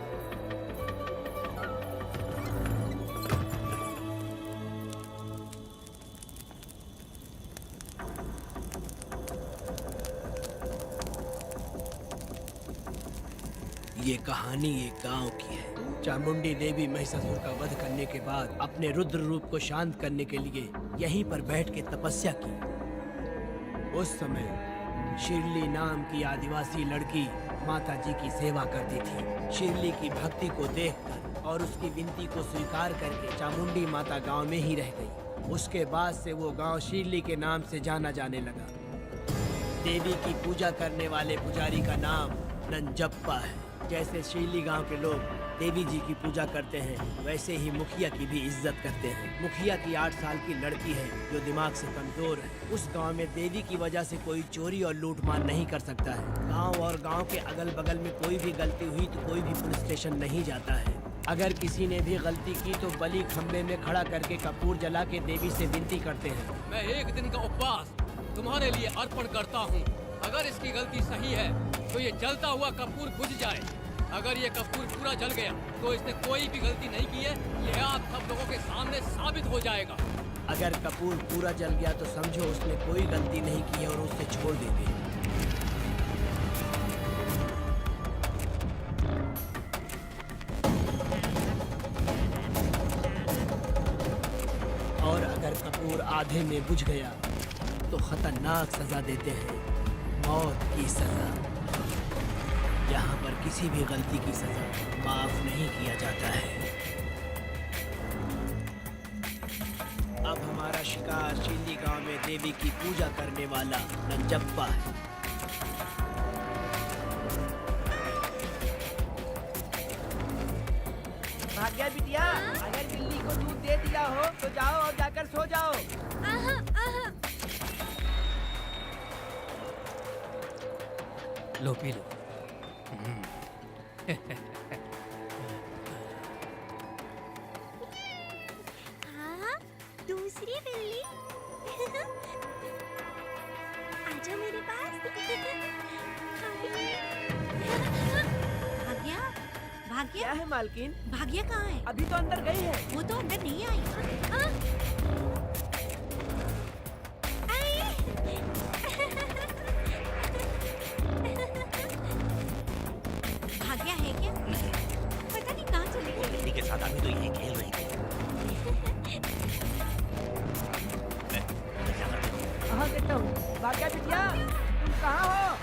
ये कहानी एक गांव की है। चामुंडी देवी महिषासुर का वध करने के बाद अपने रुद्र रूप को शांत करने के लिए यहीं पर बैठ के तपस्या की। उस समय शिरली नाम की आदिवासी लड़की माता जी की सेवा करती थी। शिरली की भक्ति को देखकर और उसकी विनती को स्वीकार करके चामुंडी माता गांव में ही रह गई। उसके बाद से वो गांव शिरली के नाम से जाना जाने लगा। देवी की पूजा करने वाले पुजारी का नाम नंजप्पा है। जैसे शिरली गांव के लोग देवी जी की पूजा करते हैं, वैसे ही मुखिया की भी इज्जत करते हैं। मुखिया की 8 साल की लड़की है जो दिमाग से कमजोर है। उस गांव में देवी की वजह से कोई चोरी और लूटमार नहीं कर सकता है। गांव और गांव के अगल बगल में कोई भी गलती हुई तो कोई भी पुलिस स्टेशन नहीं जाता है। अगर किसी ने भी गलती की तो बलि खम्भे में खड़ा करके कपूर जला के देवी से विनती करते हैं। मैं एक दिन का उपवास तुम्हारे लिए अर्पण करता हूँ। अगर इसकी गलती सही है तो ये जलता हुआ कपूर बुझ जाए। अगर ये कपूर पूरा जल गया तो इसने कोई भी गलती नहीं की है, ये आप सब लोगों के सामने साबित हो जाएगा। अगर कपूर पूरा जल गया तो समझो उसने कोई गलती नहीं की है और उसे छोड़ देंगे। और अगर कपूर आधे में बुझ गया तो खतरनाक सजा देते हैं, मौत की सजा। यहाँ पर किसी भी गलती की सजा माफ नहीं किया जाता है। अब हमारा शिकार शिरली गांव में देवी की पूजा करने वाला नंजप्पा है। भाग्या बिटिया, अगर बिल्ली को दूध दे दिया हो तो जाओ और जाकर सो जाओ। लो पी लो। हाँ, दूसरी बिल्ली आजा मेरे पास। भाग्या, भाग्या, क्या है मालकिन? भाग्या कहाँ है? अभी तो अंदर गई है। वो तो अंदर नहीं आई। भाग्या है क्या? पता नहीं कहाँ चली गई। दीदी के साथ अभी तो यही खेल रही थी। कहाँ देखता हूँ? भाग्या बिटिया, तुम कहाँ हो?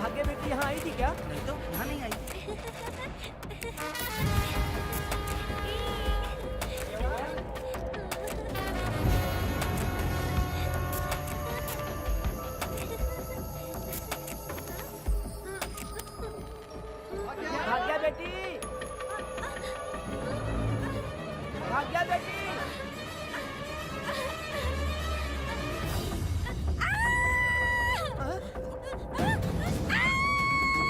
भाग्या बेटी यहाँ आई थी क्या? नहीं तो यहाँ नहीं आई। भाग्या बेटी, भाग्या बेटी।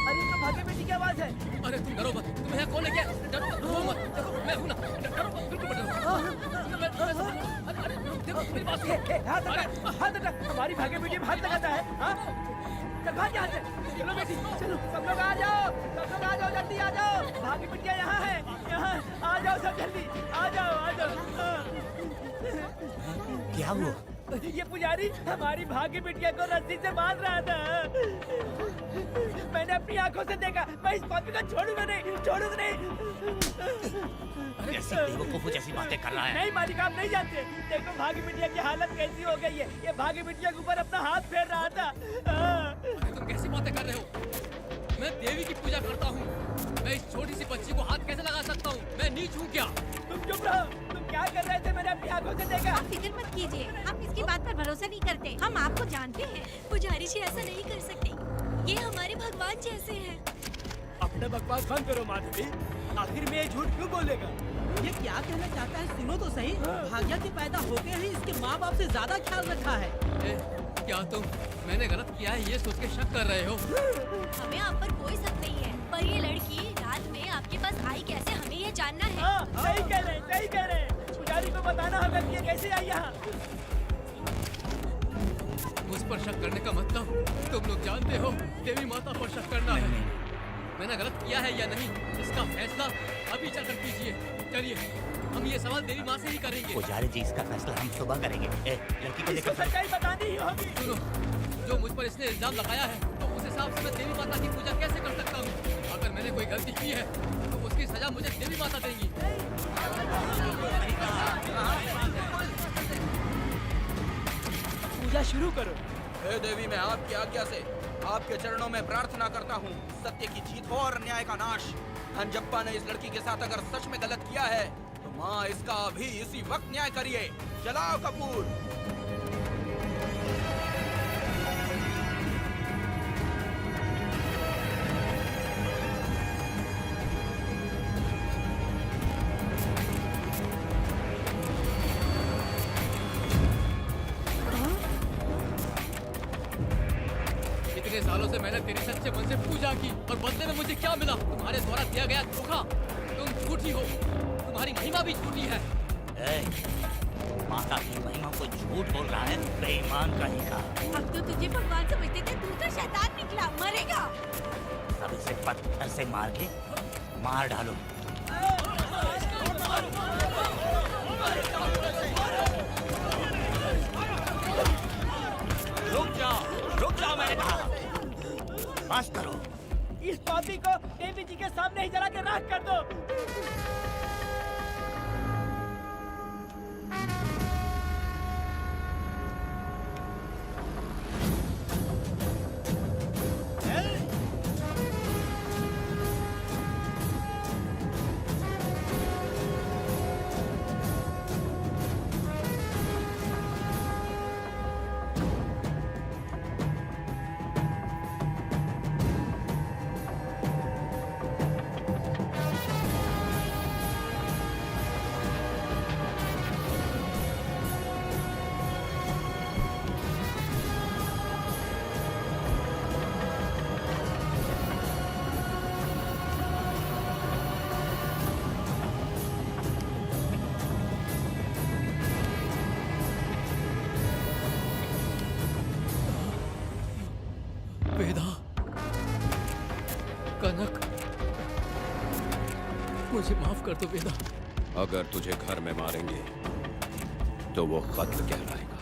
अरे तो भाग्या बेटी की आवाज है। है। अरे तुम डरो मत, तुम्हें यहाँ कौन लेके आया? डरो मत, रो मत, देखो मैं हूँ ना, डरो मत, बिल्कुल मत डरो। अरे देखो मेरी बात सुनो। हाथ हटा, हमारी भागे मीडियम हाथ लगाता है। हाँ? चल भाग यहाँ से। चलो बेटी, चलो सब लोग आ जाओ, सब लोग आ जाओ, जल्दी आ जाओ। भागी बिटिया यहाँ है, यहाँ आ जाओ सब जल्दी, आ जाओ, आ जाओ। क्या हुआ? ये पुजारी हमारी भागी बिटिया को रस्सी से बांध रहा था। मैंने अपनी आंखों से देखा, मैं इस पापी को छोड़ूंगा नहीं, छोड़ूंगा नहीं। कैसी बेवकूफों जैसी बातें कर रहा है? नहीं मालिक, आप नहीं जानते। देखो भागी बिटिया की हालत कैसी हो गई है। ये भागी बिटिया के ऊपर अपना हाथ फेर रहा था। अरे तुम कैसी बातें कर रहे हो? मैं देवी की पूजा करता हूँ। मैं इस छोटी सी बच्ची को हाथ कैसे लगा सकता हूँ? मैं नीच हूँ क्या? तुम चुप रहो, तुम क्या कर रहे थे? मैंने अपनी आंखों से देखा। आप फिक्र मत कीजिए, हम इसकी बात पर भरोसा नहीं करते। हम आपको जानते हैं। पुजारी जी ऐसा नहीं कर सकते, ये हमारे भगवान जैसे हैं। अपना बकवास बंद करो माधवी, आखिर में ये झूठ क्यों बोलेगा? ये क्या कहना चाहता है सुनो तो सही। भाग्या के पैदा होके ही इसके माँ बाप से ज्यादा ख्याल रखा है। क्या तुम मैंने गलत किया है ये सोच के शक कर रहे हो? हमें आप पर कोई शक नहीं है, पर ये लड़की रात में आपके पास आई कैसे, हमें ये जानना है। हाँ, सही कह रहे हैं, सही कह रहे हैं। पुजारी को बताना होगा कि ये कैसे आई यहाँ। मुझ पर शक करने का मतलब तुम लोग जानते हो, देवी माता पर शक करना है। मैंने गलत किया है या नहीं, इसका फैसला अभी चलकर कीजिए। चलिए, हम ये सवाल देवी माँ से ही करेंगे। पुजारी जी, इसका फैसला हम सुबह करेंगे। लड़की को इसको लेकर सच्चाई बतानी ही होगी। सुनो, जो मुझ पर इसने इल्जाम लगाया है, तो उस हिसाब से मैं देवी माता की पूजा कैसे कर सकता हूँ? अगर मैंने कोई गलती की है, तो उसकी सजा मुझे देवी माता देंगी। पूजा शुरू करो। हे देवी, मैं आपकी आज्ञा से आपके चरणों में प्रार्थना करता हूँ, सत्य की जीत हो और न्याय का नाश। हंजप्पा ने इस लड़की के साथ अगर सच में गलत किया है, तो माँ इसका अभी इसी वक्त न्याय करिए। जलाओ कपूर। इतने सालों से मैंने तेरे सच्चे मन से पूजा की और बदले में मुझे क्या मिला? तुम्हारे द्वारा दिया गया धोखा। तुम झूठी हो, तुम्हारी महिमा भी झूठी है। माता की महिमा को झूठ बोल रहा है, बेईमान कहेगा। अब तो तुझे भगवान समझते थे, तू तो शैतान निकला, मरेगा। सब इसे पत्थर से मार के मार डालो। रुक जाओ मैंने कहा। बस करो। इस पापी को देवी जी के सामने ही जला के राख कर दो। वेदा, कनक, मुझे माफ कर दो वेदा। अगर तुझे घर में मारेंगे तो वो कत्ल कहलाएगा,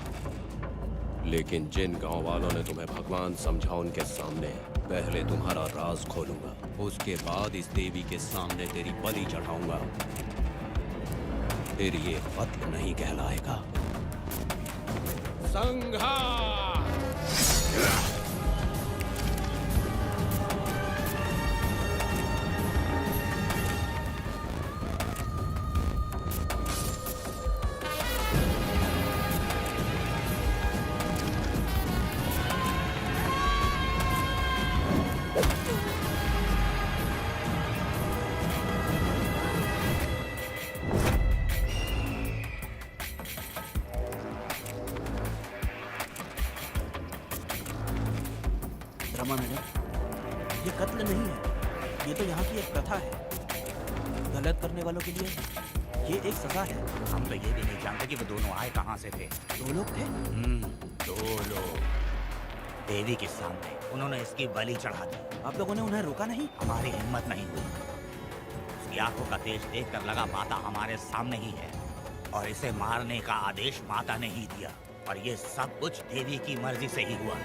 लेकिन जिन गांव वालों ने तुम्हें भगवान समझा उनके सामने पहले तुम्हारा राज खोलूंगा, उसके बाद इस देवी के सामने तेरी बलि चढ़ाऊंगा। फिर ये कत्ल नहीं कहलाएगा। संघार! रमा मैडम, ये कत्ल नहीं है, ये तो यहाँ की एक प्रथा है। गलत करने वालों के लिए ये एक सजा है। हम तो ये भी नहीं जानते कि वो दोनों आए कहाँ से थे। 2 लोग थे। 2 लोग देवी के सामने उन्होंने इसकी बलि चढ़ा दी। आप लोगों ने उन्हें रोका नहीं? हमारी हिम्मत नहीं हुई। उसकी आंखों का तेज देखकर लगा माता हमारे सामने ही है और इसे मारने का आदेश माता ने ही दिया और ये सब कुछ देवी की मर्जी से ही हुआ।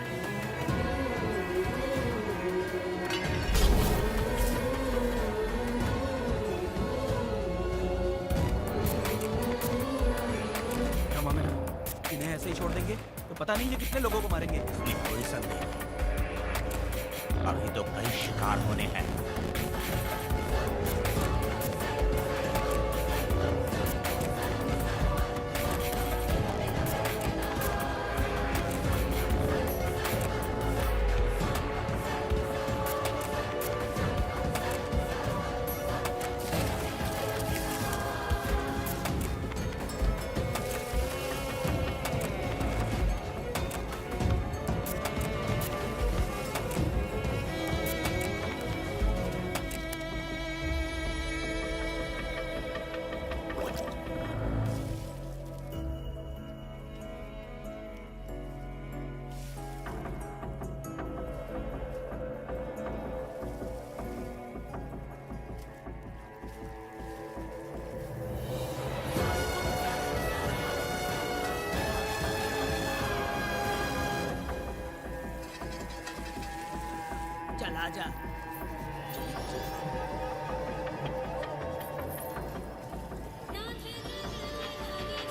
इन्हें ऐसे ही छोड़ देंगे तो पता नहीं ये कितने लोगों को मारेंगे। इसमें कोई संदेह नहीं। अभी तो कई शिकार होने हैं। चल आजा।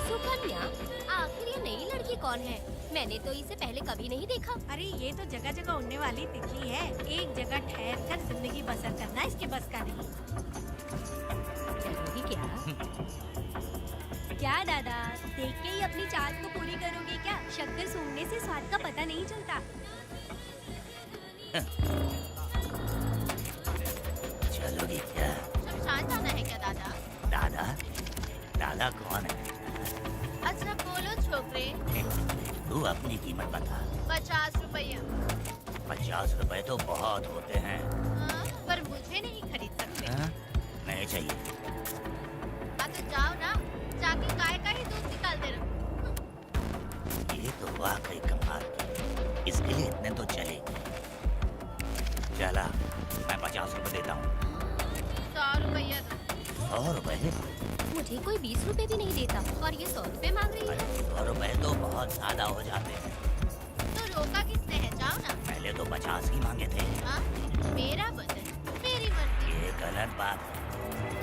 सुकन्या, आखिर ये नई लड़की कौन है? मैंने तो इसे पहले कभी नहीं देखा। अरे ये तो जगह जगह उड़ने वाली तितली है। एक जगह ठहर कर जिंदगी बसर करना इसके बस का नहीं। चलोगी क्या? क्या दादा, देख के ही अपनी चाहत को पूरी करोगे क्या? शक्कर सूंघने से स्वाद का पता नहीं चलता। चलोगी क्या? शमशान जाना है क्या दादा? दादा? दादा कौन है? अच्छा बोलो छोकरे। तू अपनी कीमत बता। 50 रुपया। 50 रुपए तो बहुत होते हैं। हाँ, पर मुझे नहीं खरीद सकते। हाँ? नहीं चाहिए। हाँ तो जाओ ना, जाके गाय का ही दूध निकाल देना। ये तो वाकई कमाल की। इसके लिए इतने तो चलेंगे। चला, मैं 50 रुपए देता हूँ। 100 रुपया दो। 100 रुपए? मुझे कोई 20 रुपए भी नहीं देता और ये 100 रुपए मांग रही है। 100 रुपए तो बहुत ज्यादा हो जाते हैं। तो रोका किसने है? जाओ ना। पहले तो 50 ही मांगे थे। हाँ, मेरा बदन, मेरी मर्जी। ये गलत बात है।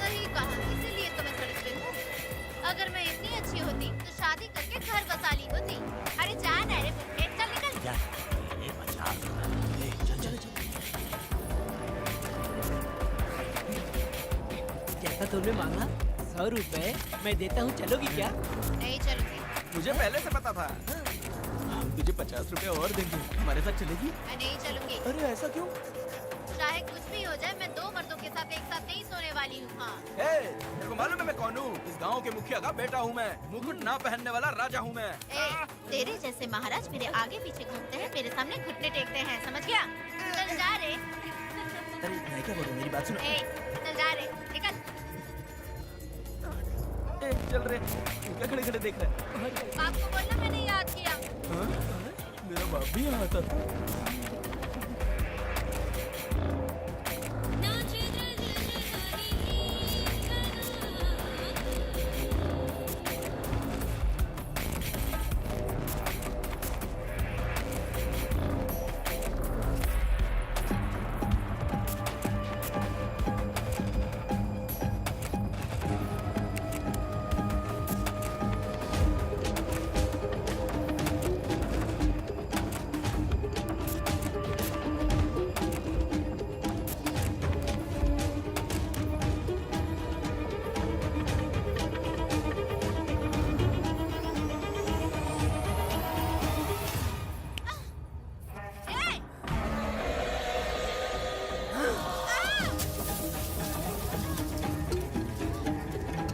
सही कहा, इसीलिए तो मैं सड़क पे हूँ। अगर मैं इतनी अच्छी होती तो शादी करके घर बसा ली होती। अरे जा ना रे बुढ़े, चल निकल। जा, ये 50 रुपए। चल चल चल। जैसा तुमने मांगा 100 रुपए मैं देता हूँ। चलोगी क्या? नहीं चलूंगी। मुझे पहले से पता था। हम तुझे 50 रुपए और देंगे। हमारे साथ चलेगी? मैं नहीं चलूंगी। अरे ऐसा क्यों? चाहे कुछ भी हो जाए, मैं 2 मर्दों के साथ एक साथ नहीं सोने वाली हूँ। हाँ। तेरे को मालूम है मैं कौन हूँ? इस गांव के मुखिया का बेटा हूँ मैं। मुकुट ना पहनने वाला राजा हूँ मैं। तेरे जैसे महाराज मेरे आगे पीछे घूमते हैं, मेरे सामने घुटने टेकते हैं, समझ गया? चल जा रे। अरे मैं क्या बोलूँ, मेरी बात सुनो। चल जा रे, निकल। चल रहे क्या खड़े खड़े देख रहे? बाप को बोलना मैंने याद किया। हाँ? मेरा बाप भी यहाँ आता था।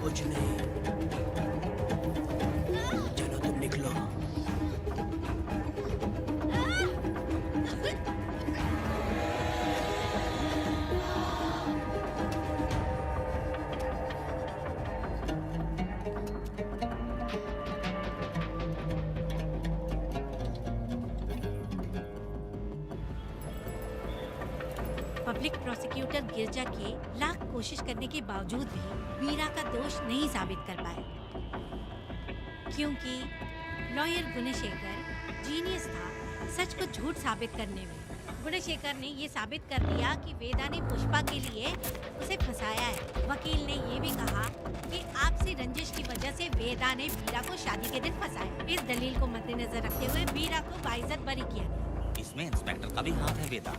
कुछ नहीं। चलो तुम निकलो। पब्लिक प्रोसिक्यूटर गिरजा के लाख कोशिश करने के बावजूद भी वीरा का दोष नहीं साबित कर पाए, क्योंकि लॉयर गुणशेखर जीनियस था सच को झूठ साबित करने में। गुणशेखर ने ये साबित कर दिया कि वेदा ने पुष्पा के लिए उसे फंसाया है। वकील ने ये भी कहा कि आपसी रंजिश की वजह से वेदा ने वीरा को शादी के दिन फंसाया। इस दलील को मद्देनजर रखते हुए वीरा को बाइज्जत बरी किया गया। इसमें इंस्पेक्टर का भी हाथ है वेदा।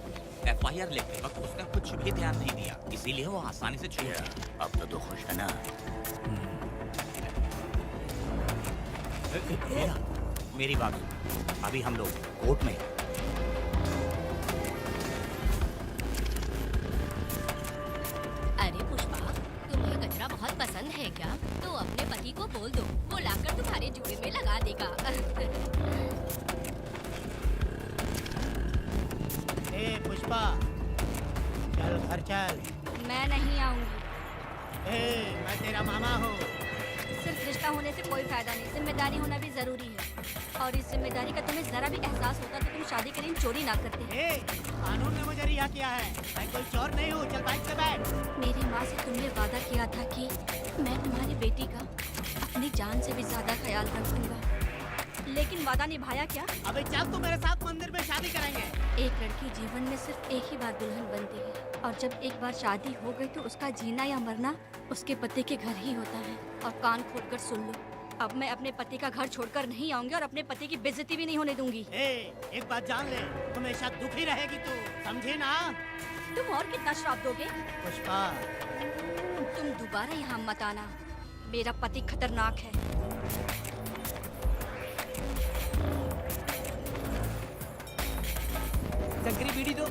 एफआईआर लिखते वक्त उसने कुछ भी ध्यान नहीं दिया, इसीलिए वो आसानी से छूट गया। अब तो खुश है ना? वेदा, मेरी बात सुन, अभी हम लोग कोर्ट में। अरे पुष्पा, तुम्हें गजरा बहुत पसंद है क्या? तो अपने पति को बोल दो, वो लाकर तुम्हारे जूड़े में लगा देगा। ए पुष्पा, चल घर चल। मैं नहीं आऊंगी। ए, मैं तेरा मामा हूँ। सिर्फ रिश्ता होने से कोई फायदा नहीं, जिम्मेदारी होना भी जरूरी है। और इस जिम्मेदारी का तुम्हें जरा भी एहसास होता तो तुम शादी के दिन चोरी ना करते। ए, कानून ने मुझे रिहा किया है, मैं कोई चोर नहीं हूँ। चल बाइक से बैठ। मेरी माँ से तुमने वादा किया था कि मैं तुम्हारी बेटी का अपनी जान से भी ज्यादा ख्याल रखूंगा, लेकिन वादा निभाया क्या? अबे चल, तू मेरे साथ मंदिर में शादी करेंगे। एक लड़की जीवन में सिर्फ एक ही बार दुल्हन बनती है, और जब एक बार शादी हो गई तो उसका जीना या मरना उसके पति के घर ही होता है। और कान खोलकर सुन लो, अब मैं अपने पति का घर छोड़कर नहीं आऊंगी और अपने पति की बेइज्जती भी नहीं होने दूंगी। एक बात जान ले, हमेशा दुखी रहेगी तू, समझी ना? तुम और कितना श्राप दोगे? पुष्पा, तुम दोबारा यहाँ मत आना, मेरा पति खतरनाक है। संकरी बीड़ी दो।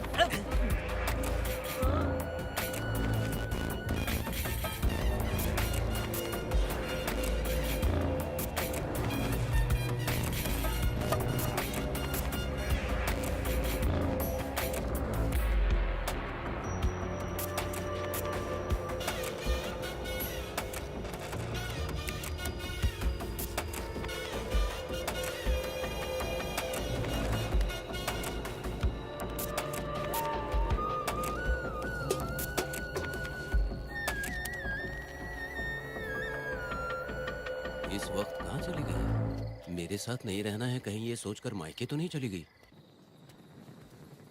इस वक्त कहाँ चली गई? मेरे साथ नहीं रहना है कहीं ये सोचकर मायके तो नहीं चली गई?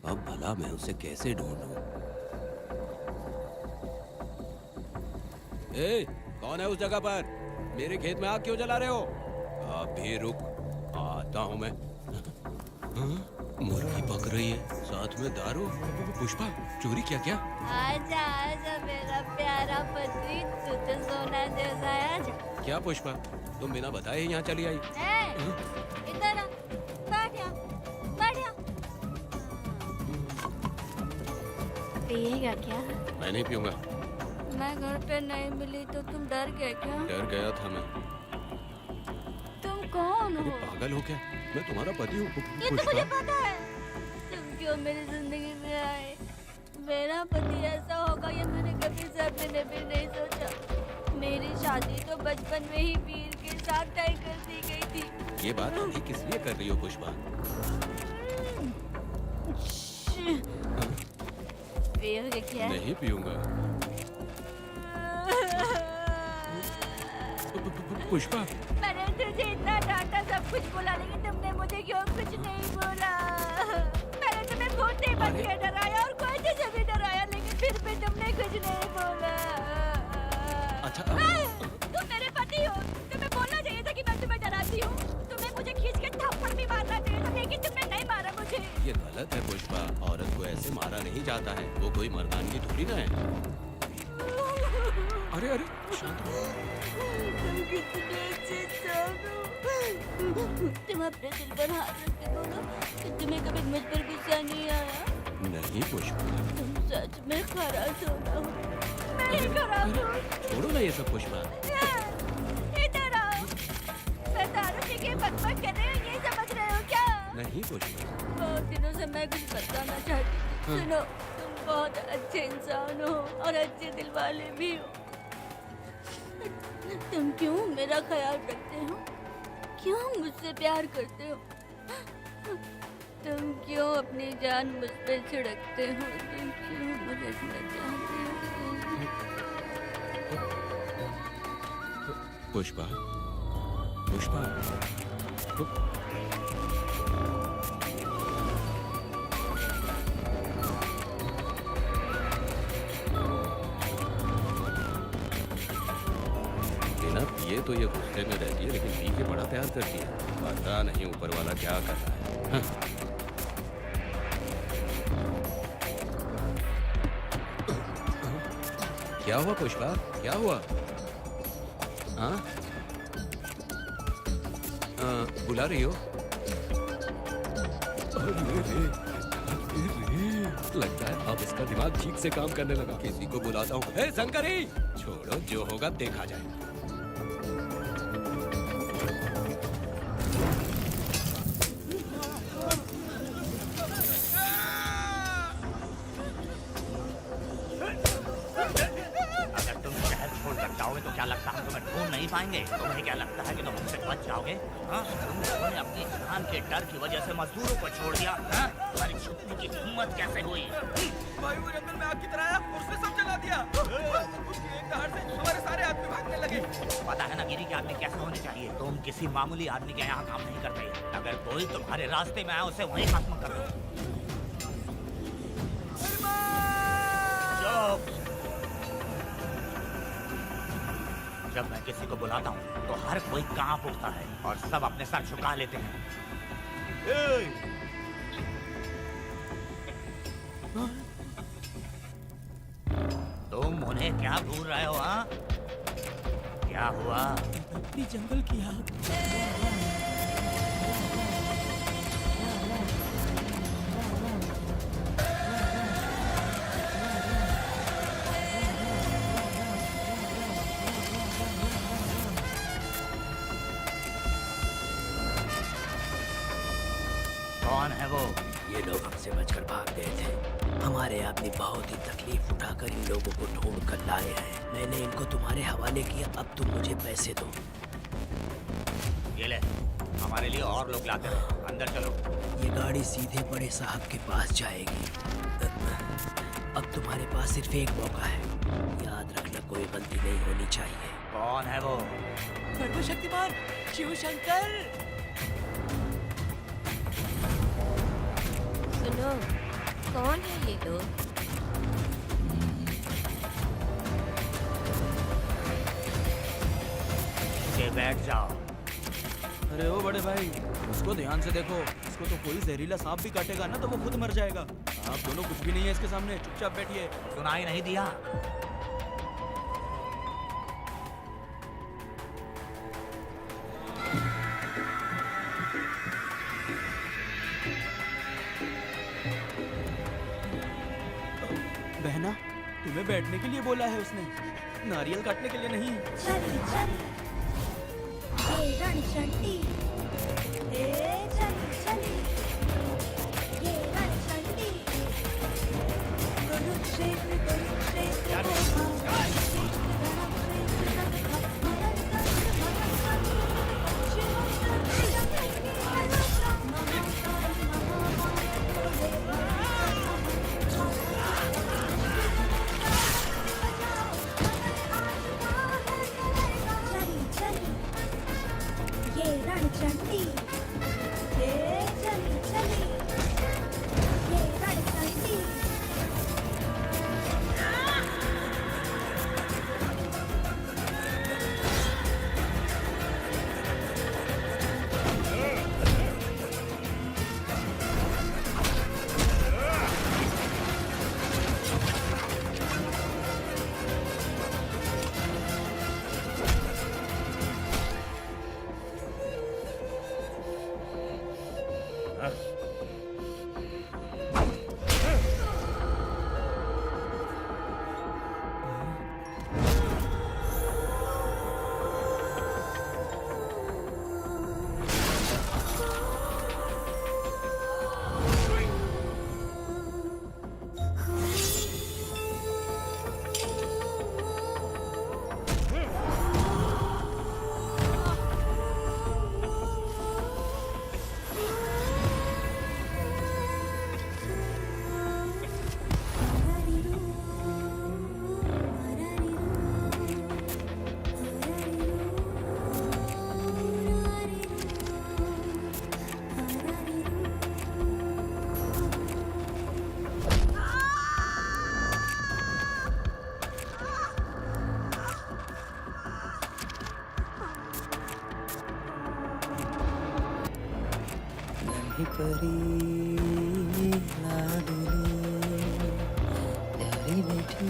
अब भला मैं उसे कैसे ढूंढूं? ए, कौन है उस जगह पर? मेरे खेत में आग क्यों जला रहे हो? अभी रुक, आता हूँ मैं। हाँ? मुर्गी पक रही है, साथ में दारू। पुष्पा, चोरी किया क्या? आजा आजा मेरा प्यारा पति, तू तो सोना जैसा है। आजा। क्या पुष्पा, तुम बिना बताए यहाँ चली आई? इधर आ, बैठ जा, बैठ जा। पिएगा क्या? मैं नहीं पीऊंगा। मैं घर पे नहीं मिली तो तुम डर गए क्या? डर गया था मैं। तुम कौन हो? पागल हो क्या? मैं तुम्हारा पति हूँ। ये तो मुझे पता है। तुम क्यों मेरी जिंदगी में आए? मेरा पति ऐसा होगा ये मैंने कभी सपने में भी नहीं सोचा। मेरी शादी तो बचपन में ही वीर के साथ तय कर दी गई थी। ये बात अभी किस लिए कर रही हो पुष्पा? पियोगे क्या? नहीं पीऊंगा। पुष्पा, मैंने तुझे इतना डांटा, सब कुछ बोला, लेकिन तुमने मुझे क्यों कुछ नहीं बोला? मैंने तुम्हें घूरते बन के डराया और कोई तुझे भी डराया, लेकिन फिर भी तुमने कुछ नहीं बोला। अच्छा, तुम मेरे पति हो, तुम्हें बोलना चाहिए था कि मैं तुम्हें डराती हूँ। तुम्हें मुझे खींच के थप्पड़ भी मारना चाहिए था, लेकिन तुमने नहीं मारा मुझे। ये गलत है पुष्पा, औरत को ऐसे मारा नहीं जाता है, वो कोई मर्दानगी थोड़ी ना है। अरे अरे शांत हो। तुम कितने अच्छे इंसान हो। तुम अपने दिल पर हाथ रख के बोलो कि तुम्हें कभी मुझ पर गुस्सा नहीं आया। नहीं पुष्पा, तुम सच में खराब हो। मैं ही खराब हूँ। छोड़ो ना ये सब पुष्पा। इधर आओ। मैं दारू पी के बकबक कर रही हूँ, ये समझ रहे हो क्या? नहीं पुष्पा। बहुत दिनों से मैं कुछ बताना चाहती थी। सुनो, तुम बहुत अच्छे इंसान हो और अच्छे दिल वाले भी हो। तुम क्यों मेरा ख्याल रखते हो? क्यों मुझसे प्यार करते हो? तुम क्यों अपनी जान मुझ पे छिड़कते हो? तुम क्यों मुझे इतना चाहते हो? पुष्पा, पुष्पा, बिना पिए तो ये गुस्से में रहती है, लेकिन पी के बड़ा प्यार करती है। पता नहीं ऊपर वाला क्या कर रहा है। हाँ। क्या हुआ पुष्पा, क्या हुआ? हाँ, बुला रही हो? लगता है अब इसका दिमाग ठीक से काम करने लगा। किसी को बुलाता हूँ। हे शंकरी, छोड़ो, जो होगा देखा जाएगा। तो क्या लगता है तुम्हें ढूंढ नहीं पाएंगे? तुम्हें क्या लगता है कि तुम हमसे बच जाओगे? हाँ? तुम लोगों ने अपनी जान के डर की वजह से मजदूरों को छोड़ दिया। हाँ? तुम्हारी छुपने की हिम्मत कैसे हुई? भाई वो जंगल में आग की तरह आया और उसने सब जला दिया। उसकी एक दहाड़ से हमारे सारे आदमी भागने लगे। पता है ना गिरी के आदमी कैसे होने चाहिए? तुम किसी मामूली आदमी के यहाँ काम नहीं करते। अगर कोई तुम्हारे रास्ते में आए उसे वहीं खत्म कर दो। जब मैं किसी को बुलाता हूँ तो हर कोई कांप उठता है और सब अपने सर झुका लेते हैं। तुम उन्हें क्या भूल रहे हो? हाँ, क्या हुआ? जंगल की आग। कौन है वो? ये लोग हमसे बचकर भाग गए थे। हमारे आदमी बहुत ही तकलीफ उठाकर इन लोगों को ढूंढ कर लाए हैं। मैंने इनको तुम्हारे हवाले किया, अब तुम मुझे पैसे दो। ये ले, हमारे लिए और लोग लाते हैं। अंदर चलो। ये गाड़ी सीधे बड़े साहब के पास जाएगी। अब तुम्हारे पास सिर्फ एक मौका है, याद रखना कोई गलती नहीं होनी चाहिए। कौन है वो? सर्वशक्तिमान शिव शंकर। सुनो, कौन है ये लोग? बैठ जाओ। अरे ओ बड़े भाई, उसको ध्यान से देखो। इसको तो कोई जहरीला सांप भी काटेगा ना तो वो खुद मर जाएगा। आप दोनों कुछ भी नहीं है इसके सामने, चुपचाप बैठिए। सुनाई नहीं दिया? बहना, तुम्हें बैठने के लिए बोला है उसने, नारियल काटने के लिए नहीं। चली चली ये रणचंडी, चली चली ये रणचंडी, कुरुक्षेत्र कुरुक्षेत्र नन्ही परी लाडली प्यारी मीठी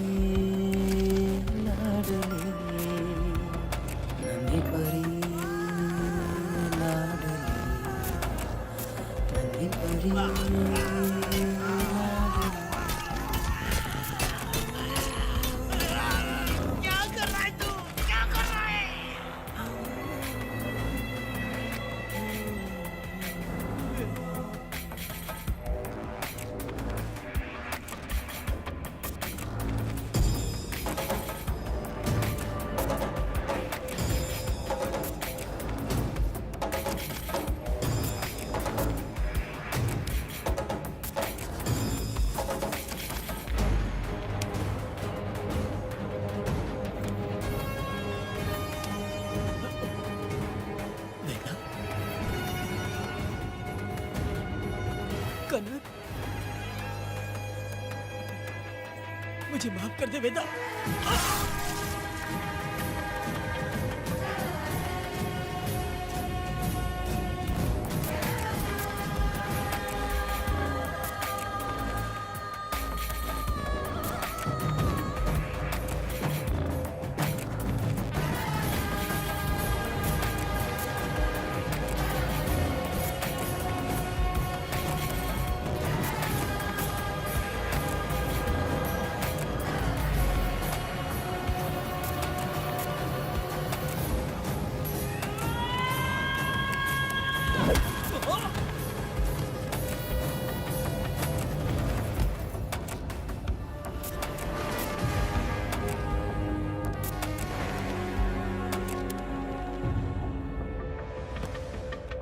लाडली नन्ही परी लाडली नन्ही परी लाडली क्या कर रहा है तू? क्या कर रहा है? वेदा कनक मुझे माफ कर दे वेदा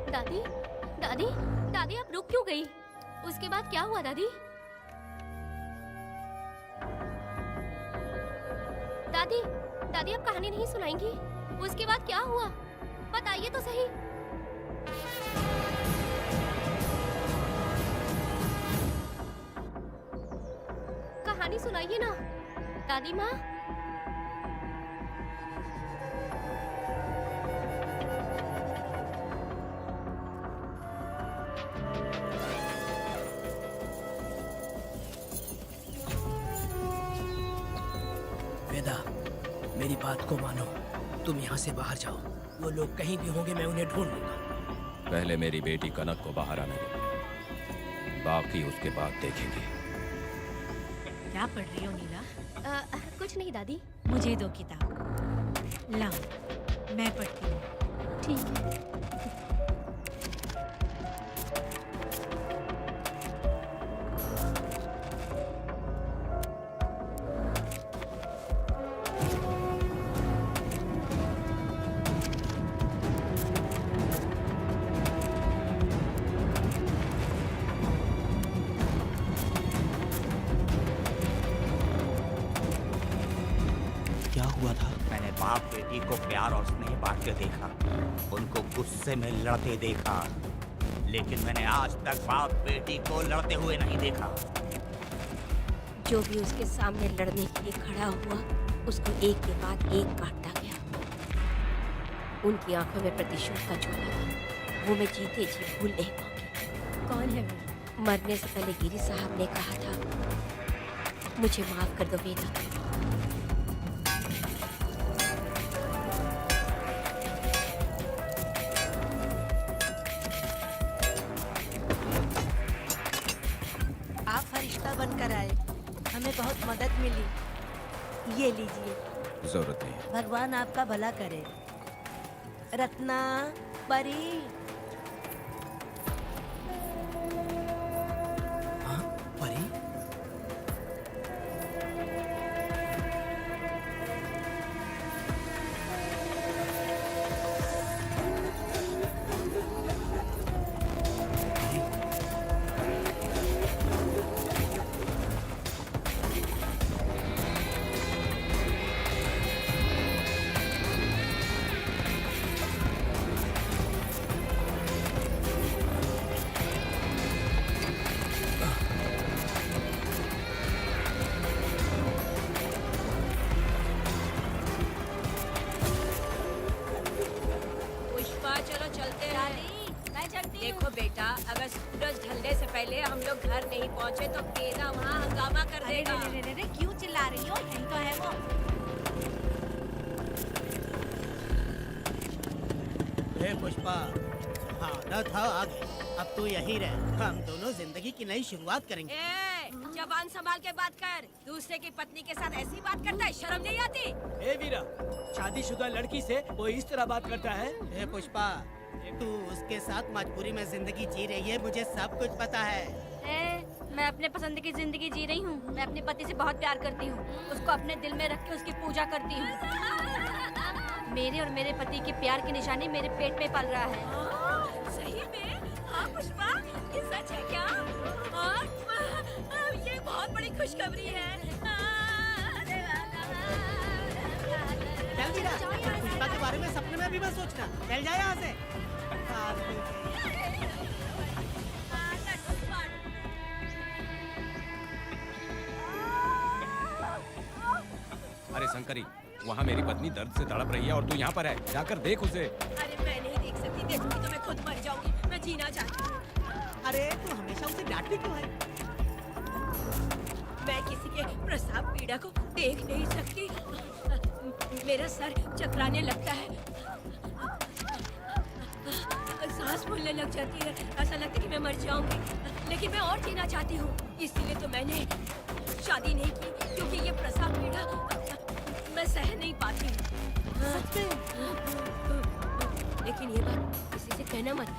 दादी दादी दादी आप रुक क्यों गई? उसके बाद क्या हुआ दादी? दादी दादी आप कहानी नहीं सुनाएंगी? उसके बाद क्या हुआ? बताइए तो सही। कहानी सुनाइए ना दादी माँ। वेदा मेरी बात को मानो तुम यहाँ से बाहर जाओ वो लोग कहीं भी होंगे मैं उन्हें ढूंढ लूंगा पहले मेरी बेटी कनक को बाहर आने दो बाकी उसके बाद देखेंगे क्या पढ़ रही हो नीला? कुछ नहीं दादी। मुझे दो किताब लाओ मैं पढ़ती हूँ। ठीक है। क्या हुआ था? मैंने बाप बेटी को प्यार और स्नेह बांटते देखा, उनको गुस्से में लड़ते देखा, लेकिन मैंने आज तक बाप बेटी को लड़ते हुए नहीं देखा। जो भी उसके सामने लड़ने के लिए खड़ा हुआ उसको एक के बाद एक काटता गया। उनकी आंखों में प्रतिशोध का ज्वाला था, वो मैं जीते जी भूल नहीं पाऊंगी। कौन है वो? मरने से पहले गिरी साहब ने कहा था मुझे माफ कर दो वेदा। आप फरिश्ता बनकर आए, हमें बहुत मदद मिली। ये लीजिए, जरूरत नहीं है। भगवान आपका भला करे। रत्ना, परी, हाँ परी देखो बेटा, अगर सूरज ढलने से पहले हम लोग घर नहीं पहुंचे तो वेदा वहाँ हंगामा कर अरे देगा। रे रे रे रे, क्यों चिल्ला रही हो? यही तो है वो। हे पुष्पा, हाँ न था आगे, अब तू यही रह। हम दोनों जिंदगी की नई शुरुआत करेंगे। ए, जबान संभाल के बात कर। दूसरे की पत्नी के साथ ऐसी बात करता है, शर्म नहीं आती? ए वीरा, शादीशुदा लड़की से वो इस तरह बात करता है? हे पुष्पा, तू उसके साथ मजबूरी में जिंदगी जी रही है, मुझे सब कुछ पता है। मैं अपने पसंद की जिंदगी जी रही हूँ। मैं अपने पति से बहुत प्यार करती हूँ। उसको अपने दिल में रख के उसकी पूजा करती हूँ। मेरे और मेरे पति के प्यार की निशानी मेरे पेट में पल रहा है। सही में? हाँ पुष्पा, ये सच है क्या? ये बहुत बड़ी खुशखबरी है। चल वीरा, पुष्पा के बारे में सपने में भी मत सोचना। चल जा यहाँ से। अरे शंकरी, वहाँ मेरी पत्नी दर्द से तड़प रही है और तू यहाँ पर है। जाकर देख उसे। अरे मैं नहीं देख सकती, देखूंगी तो मैं खुद मर जाऊंगी। मैं जीना चाहती हूँ। अरे तू हमेशा उसे डांटती क्यों है? मैं किसी के प्रसाव पीड़ा को देख नहीं सकती। मेरा सर चकराने लगता है, सांस फूलने लग जाती है। ऐसा लगता है कि मैं मर जाऊंगी, लेकिन मैं और जीना चाहती हूँ। इसीलिए तो मैंने शादी नहीं की, क्योंकि ये प्रसाव पीड़ा मैं सह नहीं पाती। लेकिन ये बात किसी से कहना मत,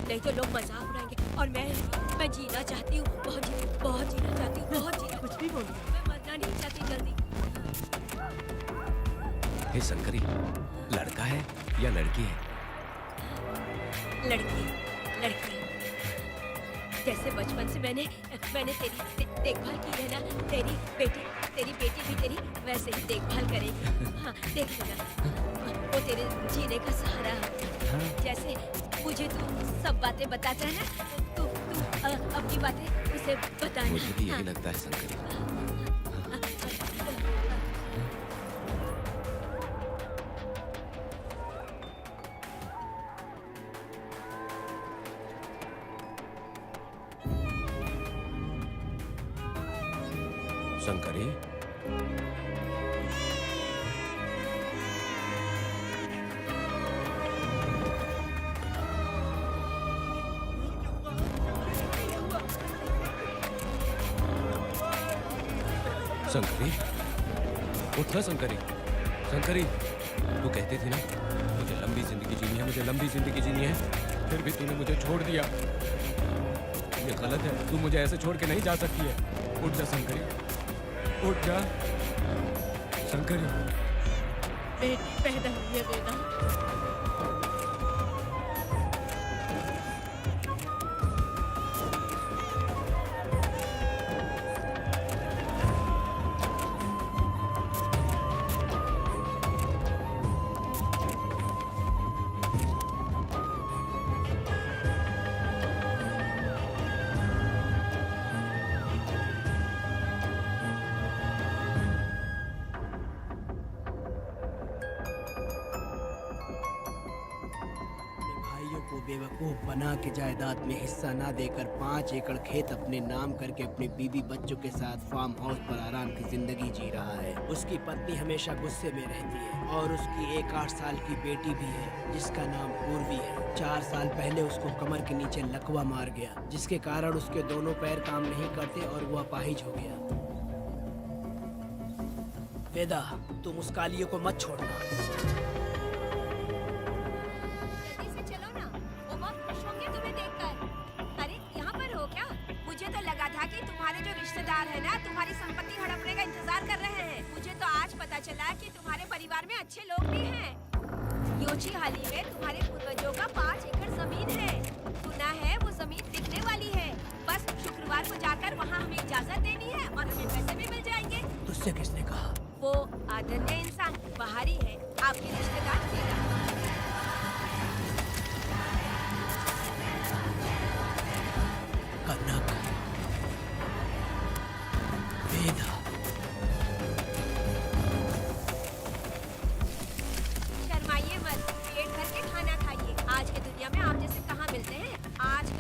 नहीं तो लोग मजाक उड़ाएंगे। और मैं जीना चाहती हूँ, बहुत जीना चाहती हूँ, बहुत जीना। कुछ भी बोल। मैं मरना नहीं चाहती जल्दी। हे शंकरी, लड़का है या लड़की है? लड़की, लड़की। जैसे बचपन से मैंने तेरी देखभाल की है ना, तेरी बेटी भी तेरी वैसे ही देखभाल करेगी। हाँ, देख लेना, वो तेरे जीने का सहारा है। जैसे मुझे तू सब बातें बताता है ना, तू अपनी बातें उसे बताना। मुझे भी यही लगता है शंकरी। शंकरी, शंकरी, उठ ना शंकरी। शंकरी, तू कहती थी ना मुझे लंबी जिंदगी जीनी है, मुझे लंबी जिंदगी जीनी है, फिर भी तूने मुझे छोड़ दिया। ये गलत है, तू मुझे ऐसे छोड़ के नहीं जा सकती है। उठ जा शंकरी, उठ जा शंकरी। बेटी पैदा हुई है वेदा। बेवकूफ बना के जायदाद में हिस्सा ना देकर 5 एकड़ खेत अपने नाम करके अपने बीवी बच्चों के साथ फार्म हाउस पर आराम की जिंदगी जी रहा है। उसकी पत्नी हमेशा गुस्से में रहती है और उसकी एक 8 साल की बेटी भी है जिसका नाम पूर्वी है। 4 साल पहले उसको कमर के नीचे लकवा मार गया, जिसके कारण उसके दोनों पैर काम नहीं करते और वो अपाहिज हो गया। वेदा, तुम उस कालिये को मत छोड़ना। है ना, तुम्हारी संपत्ति हड़पने का इंतजार कर रहे हैं। मुझे तो आज पता चला कि तुम्हारे परिवार में अच्छे लोग भी हैं। योची हाली में तुम्हारे पूर्वजों का 5 एकड़ जमीन है। सुना है वो जमीन बिकने वाली है। बस शुक्रवार को जाकर वहाँ हमें इजाजत देनी है और हमें पैसे भी मिल जाएंगे। तुझसे किसने कहा? वो आदरणीय इंसान बाहरी है, आपके रिश्तेदार कनक, वेदा, शर्माइए मत, पेट भर के खाना खाइए। आज की दुनिया में आप जैसे कहाँ मिलते हैं। आज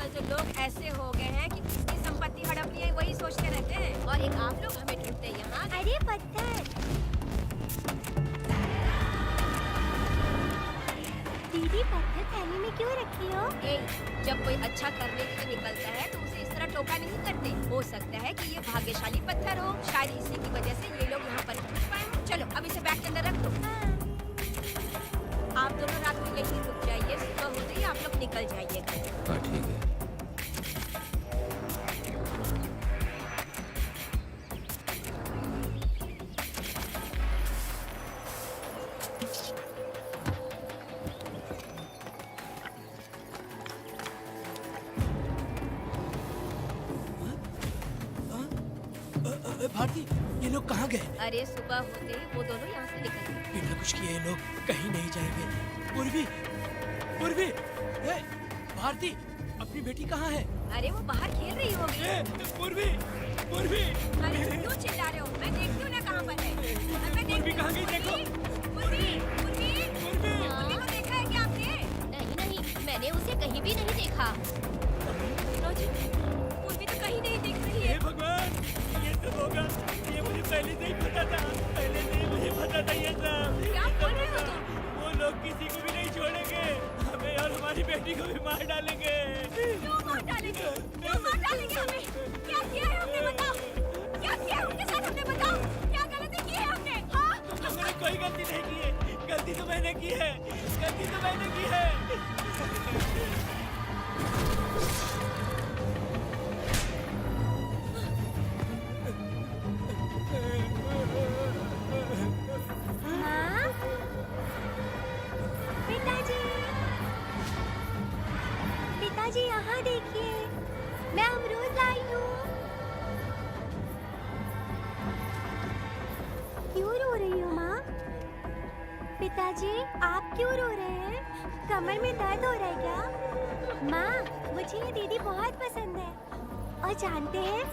आप लोग हमें ढूंढते यहाँ। अरे पत्थर। दीदी पत्थर थैली में क्यों रखी हो? जब कोई अच्छा करने के लिए निकलता है तो उसे इस तरह टोका नहीं करते। हो सकता है कि ये भाग्यशाली पत्थर हो, शायद इसी की वजह से ये लोग यहाँ पर पहुँच पाए हों। चलो अब इसे बैग के अंदर रख दो। आप दोनों रात में यहीं रुक जाइए, सुबह होते ही आप लोग निकल जाइएगा। हाँ ठीक है। भारती, ये लोग कहाँ गए? अरे सुबह होते ही वो दोनों यहाँ से निकल गए। बिना कुछ किए ये लोग कहीं नहीं जाएंगे। पूर्वी, पूर्वी, ए, भारती, अपनी बेटी कहाँ है? अरे वो बाहर खेल रही होगी। ए, पूर्वी, पूर्वी, अरे क्यों चिल्ला रहे हो? मैं देखती हूँ ना कहाँ पर है। पूर्वी कहाँ गई देखो? पूर्वी को देखा है क्या आपने? नहीं, मैंने उसे कहीं भी नहीं देखा। रोजी, पूर्वी तो कहीं नहीं दिख रही है। हे भगवान, ये सब होगा। ये मुझे पहले से ही पता था। पहले से ही मुझे पता था ये सब। क्या बोल रहे हो तुम? वो लोग किसी को भी नहीं छोड़ेंगे। हमें और हमारी बेटी को भी मार डालेंगे। क्यों मार डालेंगे? क्यों मार डालेंगे हमें? क्या किया है हमने बताओ? क्या किया है उनके साथ हमने बताओ? क्या गलती की है हमने? हाँ? तुम लोगों ने कोई गलती नहीं की है। गलती तो मैंने की है। गलती तो मैंने की है। माँ? पिताजी, पिताजी यहाँ देखिए, मैं अमरूद लाई हूँ। क्यों रो रही हो माँ? पिताजी, आप क्यों रो रहे हैं? कमर में दर्द हो रहा है क्या? माँ, मुझे ये दीदी बहुत पसंद है। और जानते हैं,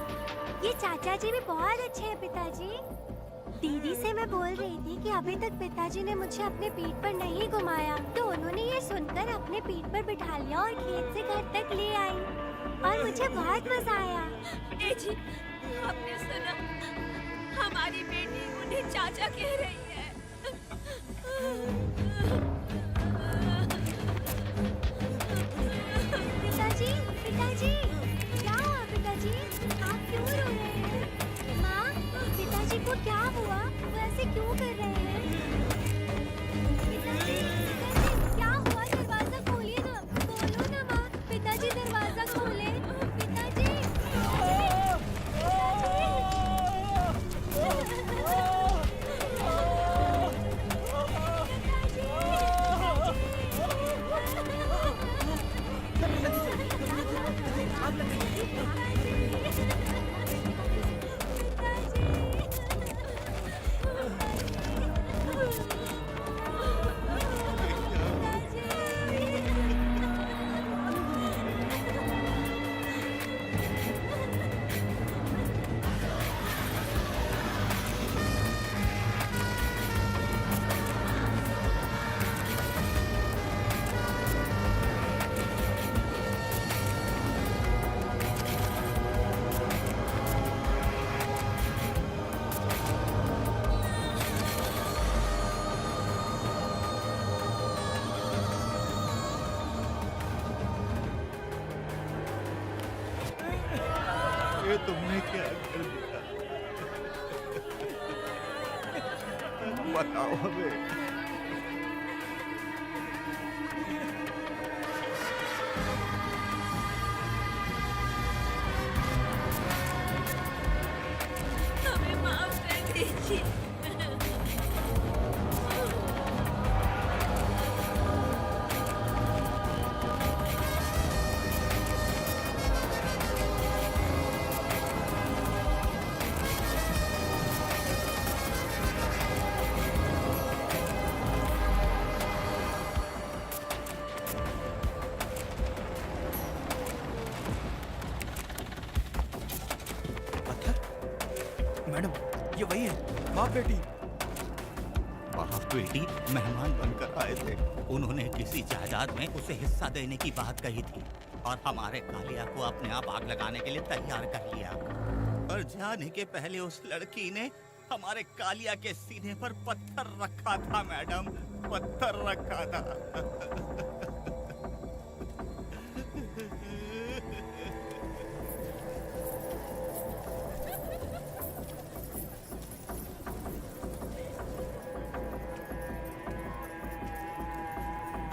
ये चाचा जी भी बहुत अच्छे हैं पिताजी। दीदी से मैं बोल रही थी कि अभी तक पिताजी ने मुझे अपने पीठ पर नहीं घुमाया, तो उन्होंने ये सुनकर अपने पीठ पर बिठा लिया और खेत से घर तक ले आई और मुझे बहुत मजा आया। ए जी, आपने सुना? हमारी बेटी उन्हें चाचा कह रही है। पिताजी, पिताजी, क्या हुआ पिताजी? आप क्यों रो रहे हैं? माँ, पिताजी को क्या हुआ? वो ऐसे क्यों कर रहे हैं? पिताजी, पिताजी, क्या हुआ? दरवाजा खोलिए ना, खोलो ना माँ। पिताजी दरवाजा खोले। पिताजी, ये तुमने क्या कर दिया? बताओ हमें। हमें माफ कर दीजिए। मैडम, ये वही है, बाप बेटी। बाप बेटी मेहमान बनकर आए थे। उन्होंने किसी जायदाद में उसे हिस्सा देने की बात कही थी और हमारे कालिया को अपने आप आग लगाने के लिए तैयार कर लिया। और जाने के पहले उस लड़की ने हमारे कालिया के सीने पर पत्थर रखा था मैडम, पत्थर रखा था।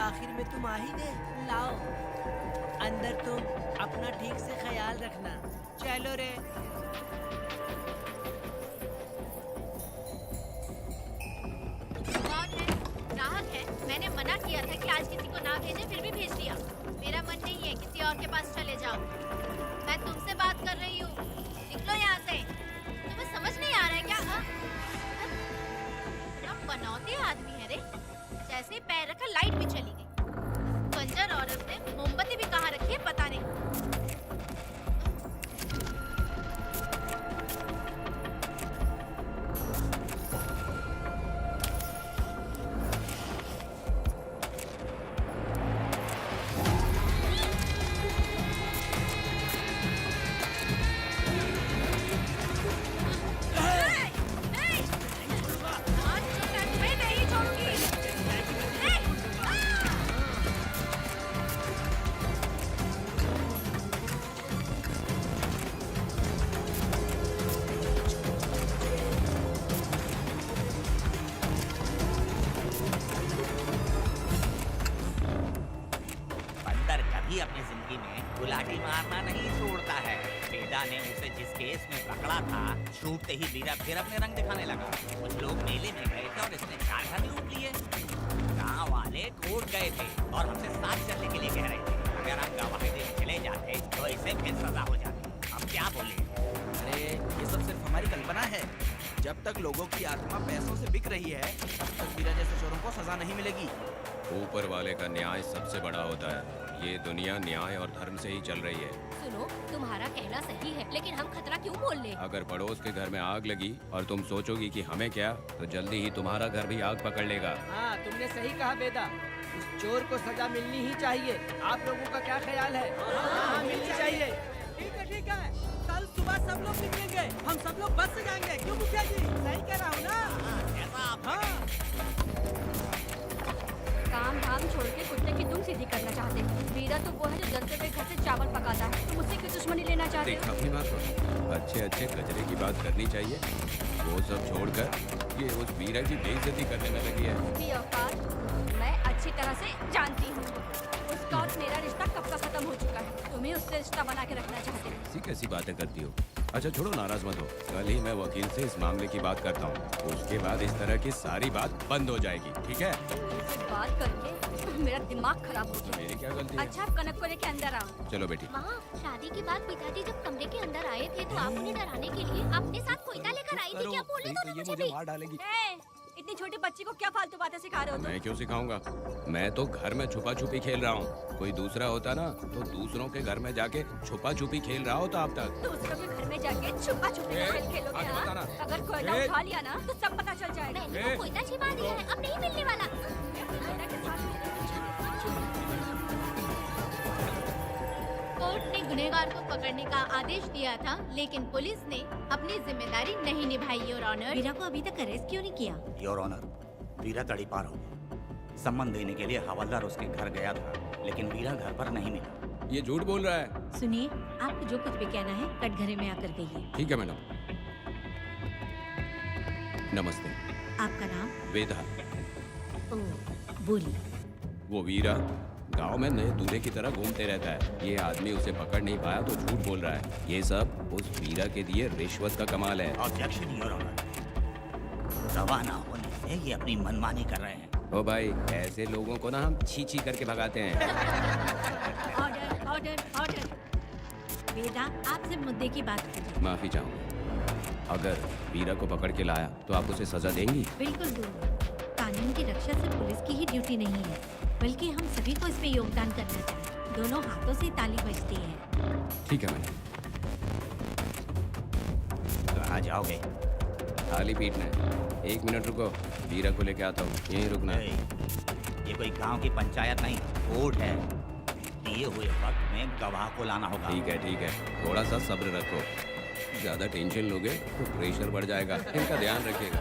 आखिर में तुम आ ही गए। लाओ अंदर तुम अपना ठीक से ख्याल रखना। चलो रे। कौन है? ग्राहक है। मैंने मना किया था कि आज किसी को ना भेजे, फिर भी भेज दिया। मेरा मन नहीं है, किसी और के पास चले जाओ। मैं तुमसे बात कर रही हूँ, निकलो यहाँ से। तुम्हें समझ नहीं आ रहा है क्या? हम बनौते आदमी है रे। जैसे ही पैर रखा लाइट भी चली गई। कंजर औरत ने मोमबत्ती भी कहाँ रखी है पता नहीं। बंदर कभी अपनी जिंदगी में गुलाटी मारना नहीं छोड़ता है। वेदा ने उसे जिस केस में पकड़ा था, छूटते ही वीरा फिर अपने रंग दिखाने लगा। कुछ लोग मेले में गए थे और इसने 4 घर लूट लिए। गाँव वाले कोर्ट गए थे और हमसे साथ चलने के लिए कह रहे थे। अगर हम गवाही देने चले जाते तो इसे फिर सजा हो जाती। हम क्या बोले? अरे ये सब सिर्फ हमारी कल्पना है। जब तक लोगों की आत्मा पैसों से बिक रही है, तब तक वीरा जैसे चोरों को सजा नहीं मिलेगी। ऊपर वाले का न्याय सबसे बड़ा होता है। ये दुनिया न्याय और धर्म से ही चल रही है। सुनो, तुम्हारा कहना सही है, लेकिन हम खतरा क्यों बोल ले? अगर पड़ोस के घर में आग लगी और तुम सोचोगी कि हमें क्या, तो जल्दी ही तुम्हारा घर भी आग पकड़ लेगा। हाँ तुमने सही कहा बेटा। उस चोर को सजा मिलनी ही चाहिए। आप लोगों का क्या ख्याल है? हाँ मिलनी चाहिए। ठीक है। कल सुबह सब लोग निकलेंगे। हम सब लोग बस से जाएंगे। क्यों मुखिया जी? सही कह रहा हूँ ना? हाँ। काम धाम छोड़ के कुत्ते की दुम सीधी करना चाहते हैं। वीरा तो वो है जो जलते हुए घर से चावल पकाता है। तुम उससे क्यों दुश्मनी लेना चाहते हो? देखा अपनी बात को। अच्छे अच्छे गजरे की बात करनी चाहिए। वो सब छोड़कर ये उस वीरा की बेइज्जती करने में लगी है। उसकी औकात मैं अच्छी तरह से जानती हूँ। उसका और मेरा रिश्ता कब का खत्म हो चुका है। तुम्हें उससे रिश्ता बना के रखना चाहते हो। ऐसी कैसी बातें करती हो? अच्छा छोड़ो, नाराज मत हो। कल ही मैं वकील से इस मामले की बात करता हूँ। उसके बाद इस तरह की सारी बात बंद हो जाएगी, ठीक है? बात करके मेरा दिमाग खराब हो गया। मेरी क्या गलती है? अच्छा, आप कनक को लेके अंदर आओ। चलो बेटी। माँ, शादी के बाद पिताजी जब कमरे के अंदर आए थे तो आप उन्हें डराने के लिए अपने साथ कोयता लेकर आई थी। क्या बोले दोनों मुझे भी? मार डालेगी। इतनी छोटी बच्ची को क्या फालतू बातें सिखा रहे हो तुम? मैं क्यों सिखाऊंगा? मैं तो घर में छुपा छुपी खेल रहा हूँ। कोई दूसरा होता ना तो दूसरों के घर में जाके छुपा छुपी खेल रहा होता अब तक। दूसरों के घर में जाके छुपा छुपी का खेल खेलोगे? आगे हाँ? बताना। अगर कोयला उठा लिया ना तो सब पता चल जाएगा। मैंने वो कोयता छिपा दिया है, अब नहीं मिलने वाला। कोयला के साथ में- कोर्ट ने गुनहगार को पकड़ने का आदेश दिया था, लेकिन पुलिस ने अपनी जिम्मेदारी नहीं निभाई, योर ऑनर। वीरा को अभी तक अरेस्ट क्यों नहीं किया? योर ऑनर, वीरा तड़ी पार हो गया। सम्मान देने के लिए हवलदार उसके घर गया था, लेकिन वीरा घर पर नहीं मिला। ये झूठ बोल रहा है। सुनिए, आपको जो कुछ भी कहना है कटघरे में आकर कहिए। ठीक है मैडम। नमस्ते। आपका नाम? वेदा। ओह, बोलिए। वो वीरा गांव में नए दूल्हे की तरह घूमते रहता है। ये आदमी उसे पकड़ नहीं पाया तो झूठ बोल रहा है। ये सब उस वीरा के दिए रिश्वत का कमाल है। Objection your honour. गवाह ना होने से ये अपनी मनमानी कर रहे हैं। ओ भाई, ऐसे लोगों को ना हम छी छी करके भगाते हैं। Order, order, order. वेदा, आपसे मुद्दे की बात करें। माफी चाहूंगा। अगर वीरा को पकड़ के लाया तो आप उसे सजा देंगी? बिल्कुल दूंगा। कानून की रक्षा सिर्फ पुलिस की ही ड्यूटी नहीं है, बल्कि हम सभी को इसमें योगदान करना चाहिए। दोनों हाथों से ताली बजती है। ठीक है मैडम। कहाँ जाओगे? थाली पीटना है। 1 मिनट रुको, वीरा को लेके आता हूँ। यहीं रुकना है। ये कोई गांव की पंचायत नहीं, कोर्ट है। दिए हुए वक्त में गवाह को लाना होगा। ठीक है, थोड़ा सा सब्र रखो। ज्यादा टेंशन लोगे तो प्रेशर बढ़ जाएगा, इनका ध्यान रखिएगा।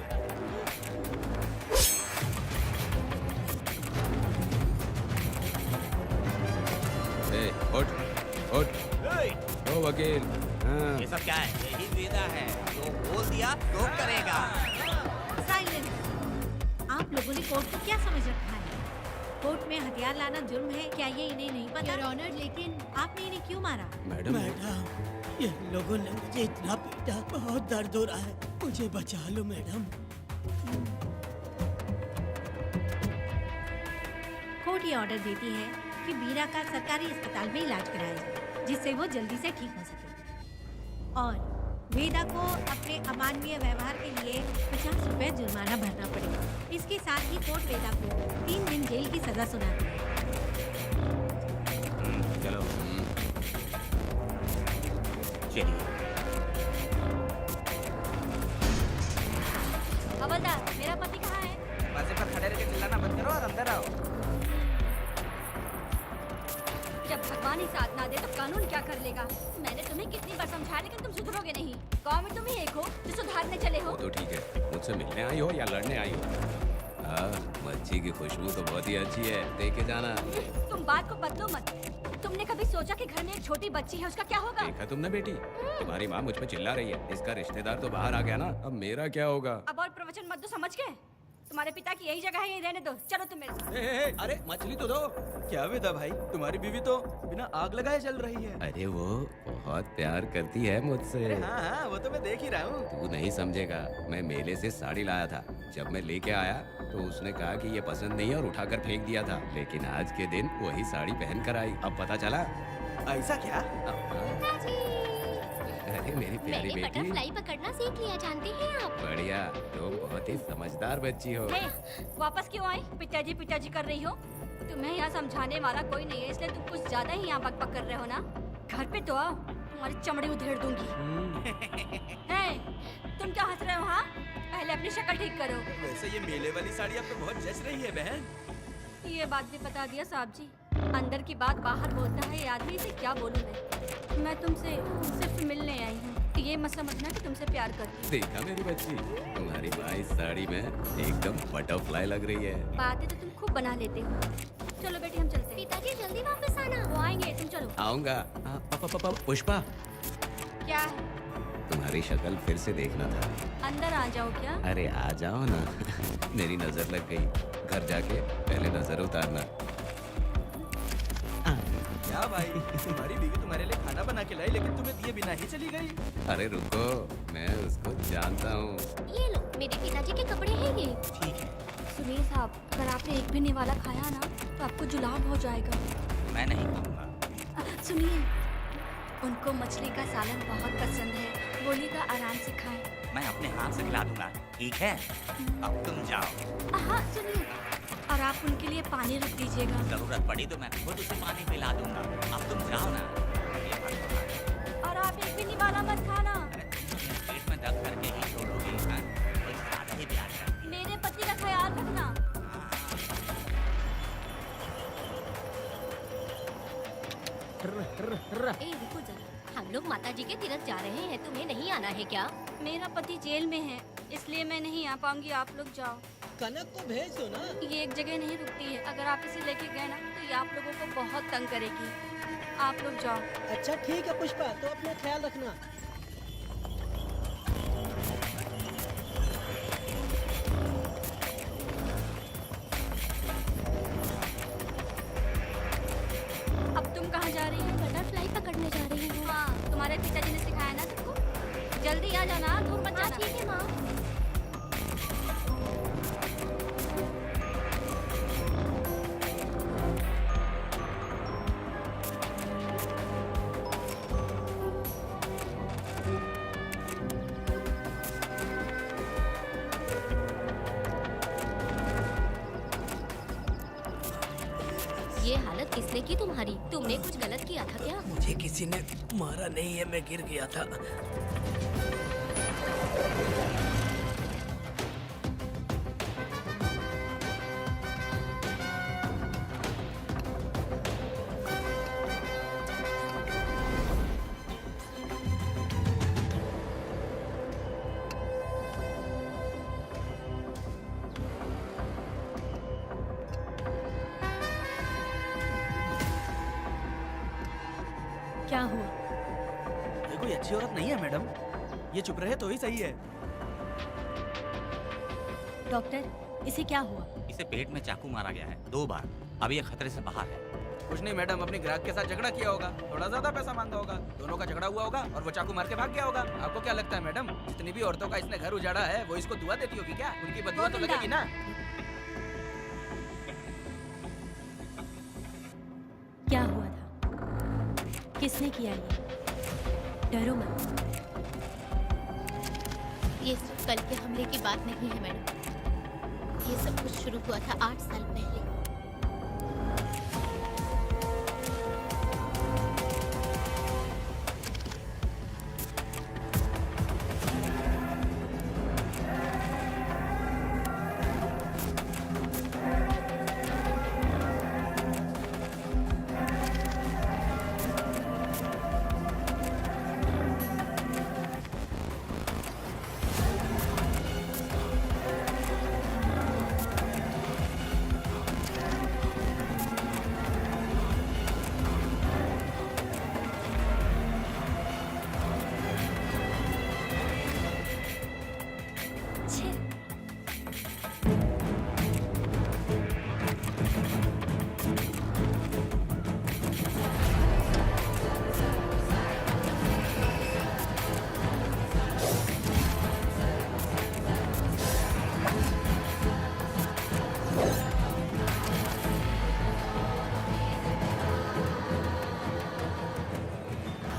ए, उठ ओ वकील। हाँ। ये सब क्या है? यही वेदा है, जो बोल दिया तो करेगा। साइलेंस। आप लोगों ने कोर्ट को क्या समझ रखा है? कोर्ट में हथियार लाना जुर्म है, क्या ये इन्हें नहीं पता? योर ऑनर, लेकिन आपने इन्हें क्यों मारा? मैडम ये लोगों ने मुझे इतना पीटा, बहुत दर्द हो रहा है, मुझे बचा लो मैडम। कोर्ट ये ऑर्डर देती है कि बीरा का सरकारी अस्पताल में इलाज कराया जाए, जिससे वो जल्दी से ठीक हो सके। और वेदा को अपने अमानवीय व्यवहार के लिए 50 रुपए जुर्माना भरना पड़ेगा। इसके साथ ही कोर्ट वेदा को 3 दिन जेल की सजा सुनाती है। चलो चलिए। हवलदार, मेरा पति कहाँ है? दरवाजे पर खड़े रह के चिल्लाना बंद करो और अंदर आओ। जब भगवान ही साथ ना दे तो कानून क्या कर लेगा? मैंने तुम्हें कितनी बार समझाया, लेकिन तुम सुधरोगे नहीं। गांव में तुम ही एक हो जो सुधारने चले हो। वो तो ठीक है, मुझसे मिलने आई हो या लड़ने आई हो? हाँ, मच्छी की खुशबू तो बहुत ही अच्छी है, देखे जाना। तुम बात को बदलो मत। तुमने कभी सोचा कि घर में एक छोटी बच्ची है, उसका क्या होगा? देखा तुमने बेटी, तुम्हारी माँ मुझ पे चिल्ला रही है, इसका रिश्तेदार तो बाहर आ गया ना, अब मेरा क्या होगा? अब और प्रवचन मत दो, समझ गए? तुम्हारे पिता की यही जगह है, यही रहने दो। चलो तुम मेरे साथ। अरे मछली तो दो। क्या वेदा भाई, तुम्हारी बीवी तो बिना आग लगाए जल रही है। अरे वो बहुत प्यार करती है मुझसे। हाँ हाँ, वो तो मैं देख ही रहा हूँ। तू नहीं समझेगा, मैं मेले से साड़ी लाया था, जब मैं लेके आया तो उसने कहा कि ये पसंद नहीं है और उठाकर फेंक दिया था, लेकिन आज के दिन वही साड़ी पहन कर आई। अब पता चला। ऐसा क्या? अरे मेरी प्यारी मैंने बेटी, बटरफ्लाई पकड़ना सीख लिया, जानते हैं आप? बढ़िया, तुम बहुत ही समझदार बच्ची हो। हे, वापस क्यों आई? पिताजी कर रही हो? तुम्हें यहाँ समझाने वाला कोई नहीं है, इसलिए तुम कुछ ज्यादा ही यहाँ बकबक कर रहे हो ना। घर पे तो आओ, तुम्हारी चमड़ी उधेड़ दूंगी। हे, तुम क्या हंस रहे हो? हाँ, पहले अपनी शक्ल ठीक करो। वैसे ये मेले वाली साड़ी आपको बहुत जच रही है बहन। ये बात भी बता दिया साहब जी। अंदर की बात बाहर बोलता है ये आदमी, से क्या बोलूं मैं तुमसे सिर्फ मिलने आई हूँ। ये मत समझना कि तुमसे प्यार करती हूँ। देखा मेरी बच्ची, तुम्हारी माँ इस साड़ी में एकदम बटरफ्लाई लग रही है। बातें तो तुम खूब बना लेते हो। चलो बेटी हम चलते हैं। पिताजी जल्दी वापस आना। वो आएंगे, तुम चलो। आऊंगा। पुष्पा, क्या है? तुम्हारी शक्ल फिर से देखना था। अंदर आ जाओ क्या? अरे आ जाओ ना। मेरी नजर लग गई, घर जाके पहले नजर उतारना। क्या भाई, तुम्हारी बीवी तुम्हारे लिए खाना बना के लाई, लेकिन तुम्हें दिए बिना ही चली गई। अरे रुको, मैं उसको जानता हूँ। ये लो, मेरे पिताजी के कपड़े हैं ये। ठीक है, सुनिए साहब, अगर आपने एक भी निवाला खाया ना तो आपको जुलाब हो जाएगा। मैं नहीं खाऊंगा। सुनिए, उनको मछली का सालन बहुत पसंद है, बोलिएगा आराम से खाएं। मैं अपने हाथ से खिला दूंगा, ठीक है? अब तुम जाओ। हाँ सुनिए, और आप उनके लिए पानी रख दीजिएगा। जरूरत पड़ी तो मैं खुद उसे पानी पिला दूंगा। अब तुम जाओ ना। ये बात तो है। और आप एक भी निवाला मत खाना। अरे तुम तो पेट में दर्द करके ही छोड़ोगी, हाँ? कोई ज्यादा ही प्यार करती है। मेरे पति का ख्याल रखना। ए रुको जरा, हम लोग माताजी के तीर्थ जा रहे हैं, तुम्हें नहीं आना है क्या? मेरा पति जेल में है, इसलिए मैं नहीं आ पाऊंगी। आप लोग जाओ। कनक को भेज दो ना। ये एक जगह नहीं रुकती है, अगर आप इसे लेके गए ना तो ये आप लोगों को बहुत तंग करेगी। आप लोग जाओ। अच्छा ठीक है पुष्पा, तो अपना ख्याल रखना। अब तुम कहाँ जा रही हो? बटरफ्लाई पकड़ने जा रही हूँ। हाँ, तुम्हारे पिताजी ने सिखाया ना तुमको। जल्दी आ जाना, दूर मत हाँ जाना। ठीक है माँ। ये हालत किसने की तुम्हारी? तुमने कुछ गलत किया था क्या? मुझे किसी ने मारा नहीं है, मैं गिर गया था। क्या हुआ? ये कोई अच्छी औरत नहीं है मैडम, ये चुप रहे तो ही सही है। डॉक्टर, इसे क्या हुआ? इसे पेट में चाकू मारा गया है 2 बार। अभी ये खतरे से बाहर है। कुछ नहीं मैडम, अपने ग्राहक के साथ झगड़ा किया होगा, थोड़ा ज्यादा पैसा मांगा होगा, दोनों का झगड़ा हुआ होगा और वो चाकू मार के भाग गया होगा। आपको क्या लगता है मैडम, जितनी भी औरतों का इसने घर उजाड़ा है वो इसको दुआ देती होगी क्या? उनकी बदुआ तो लगेगी ना। क्या हुआ था? किसने किया ये? डरो मत। ये सिर्फ कल के हमले की बात नहीं है मैडम। ये सब कुछ शुरू हुआ था 8 साल पहले।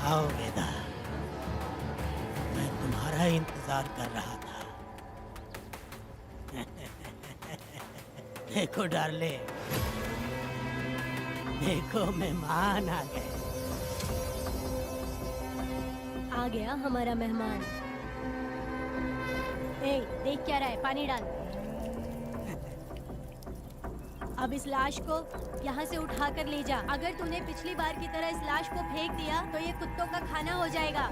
आओ वेदा, मैं तुम्हारा इंतजार कर रहा था। देखो डार्ले, देखो मेहमान आ गए। आ गया हमारा मेहमान। ए, देख क्या रहा है? पानी डाल। अब इस लाश को यहाँ से उठा कर ले जा। अगर तूने पिछली बार की तरह इस लाश को फेंक दिया तो ये कुत्तों का खाना हो जाएगा।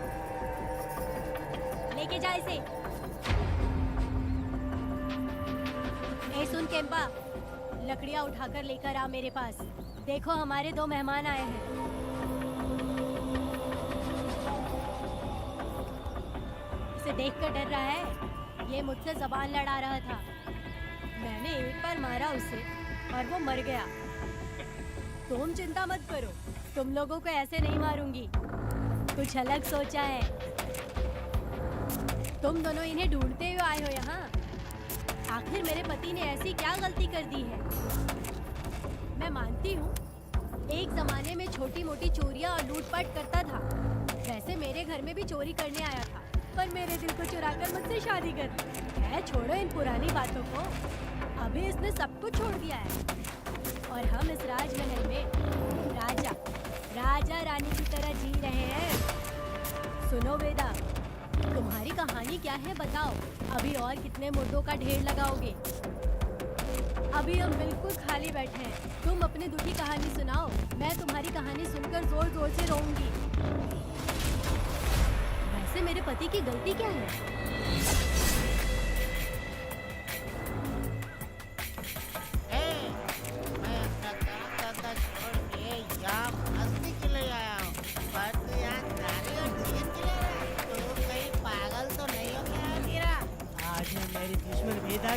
लेके जा इसे। ए सुन केम्पा, लकड़ियाँ उठाकर लेकर आ मेरे पास। देखो हमारे 2 मेहमान आए हैं। इसे देखकर डर रहा है? ये मुझसे जबान लड़ा रहा था। मैंने एक बार मारा उसे और वो मर गया। तुम चिंता मत करो, तुम लोगों को ऐसे नहीं मारूंगी। कुछ अलग सोचा है। तुम दोनों इन्हें ढूंढते हुए आए हो यहाँ। आखिर मेरे पति ने ऐसी क्या गलती कर दी है? मैं मानती हूँ एक जमाने में छोटी मोटी चोरियाँ और लूटपाट करता था। वैसे मेरे घर में भी चोरी करने आया था, पर मेरे दिल को चुराकर मुझसे शादी कर दी है। छोड़ो इन पुरानी बातों को। अभी इसने सब कुछ छोड़ दिया है और हम इस राजमहल में राजा रानी की तरह जी रहे हैं। सुनो वेदा, तुम्हारी कहानी क्या है बताओ? अभी और कितने मुर्दों का ढेर लगाओगे? अभी हम बिल्कुल खाली बैठे हैं। तुम अपनी दुखी कहानी सुनाओ, मैं तुम्हारी कहानी सुनकर जोर जोर से रोऊंगी। वैसे मेरे पति की गलती क्या है?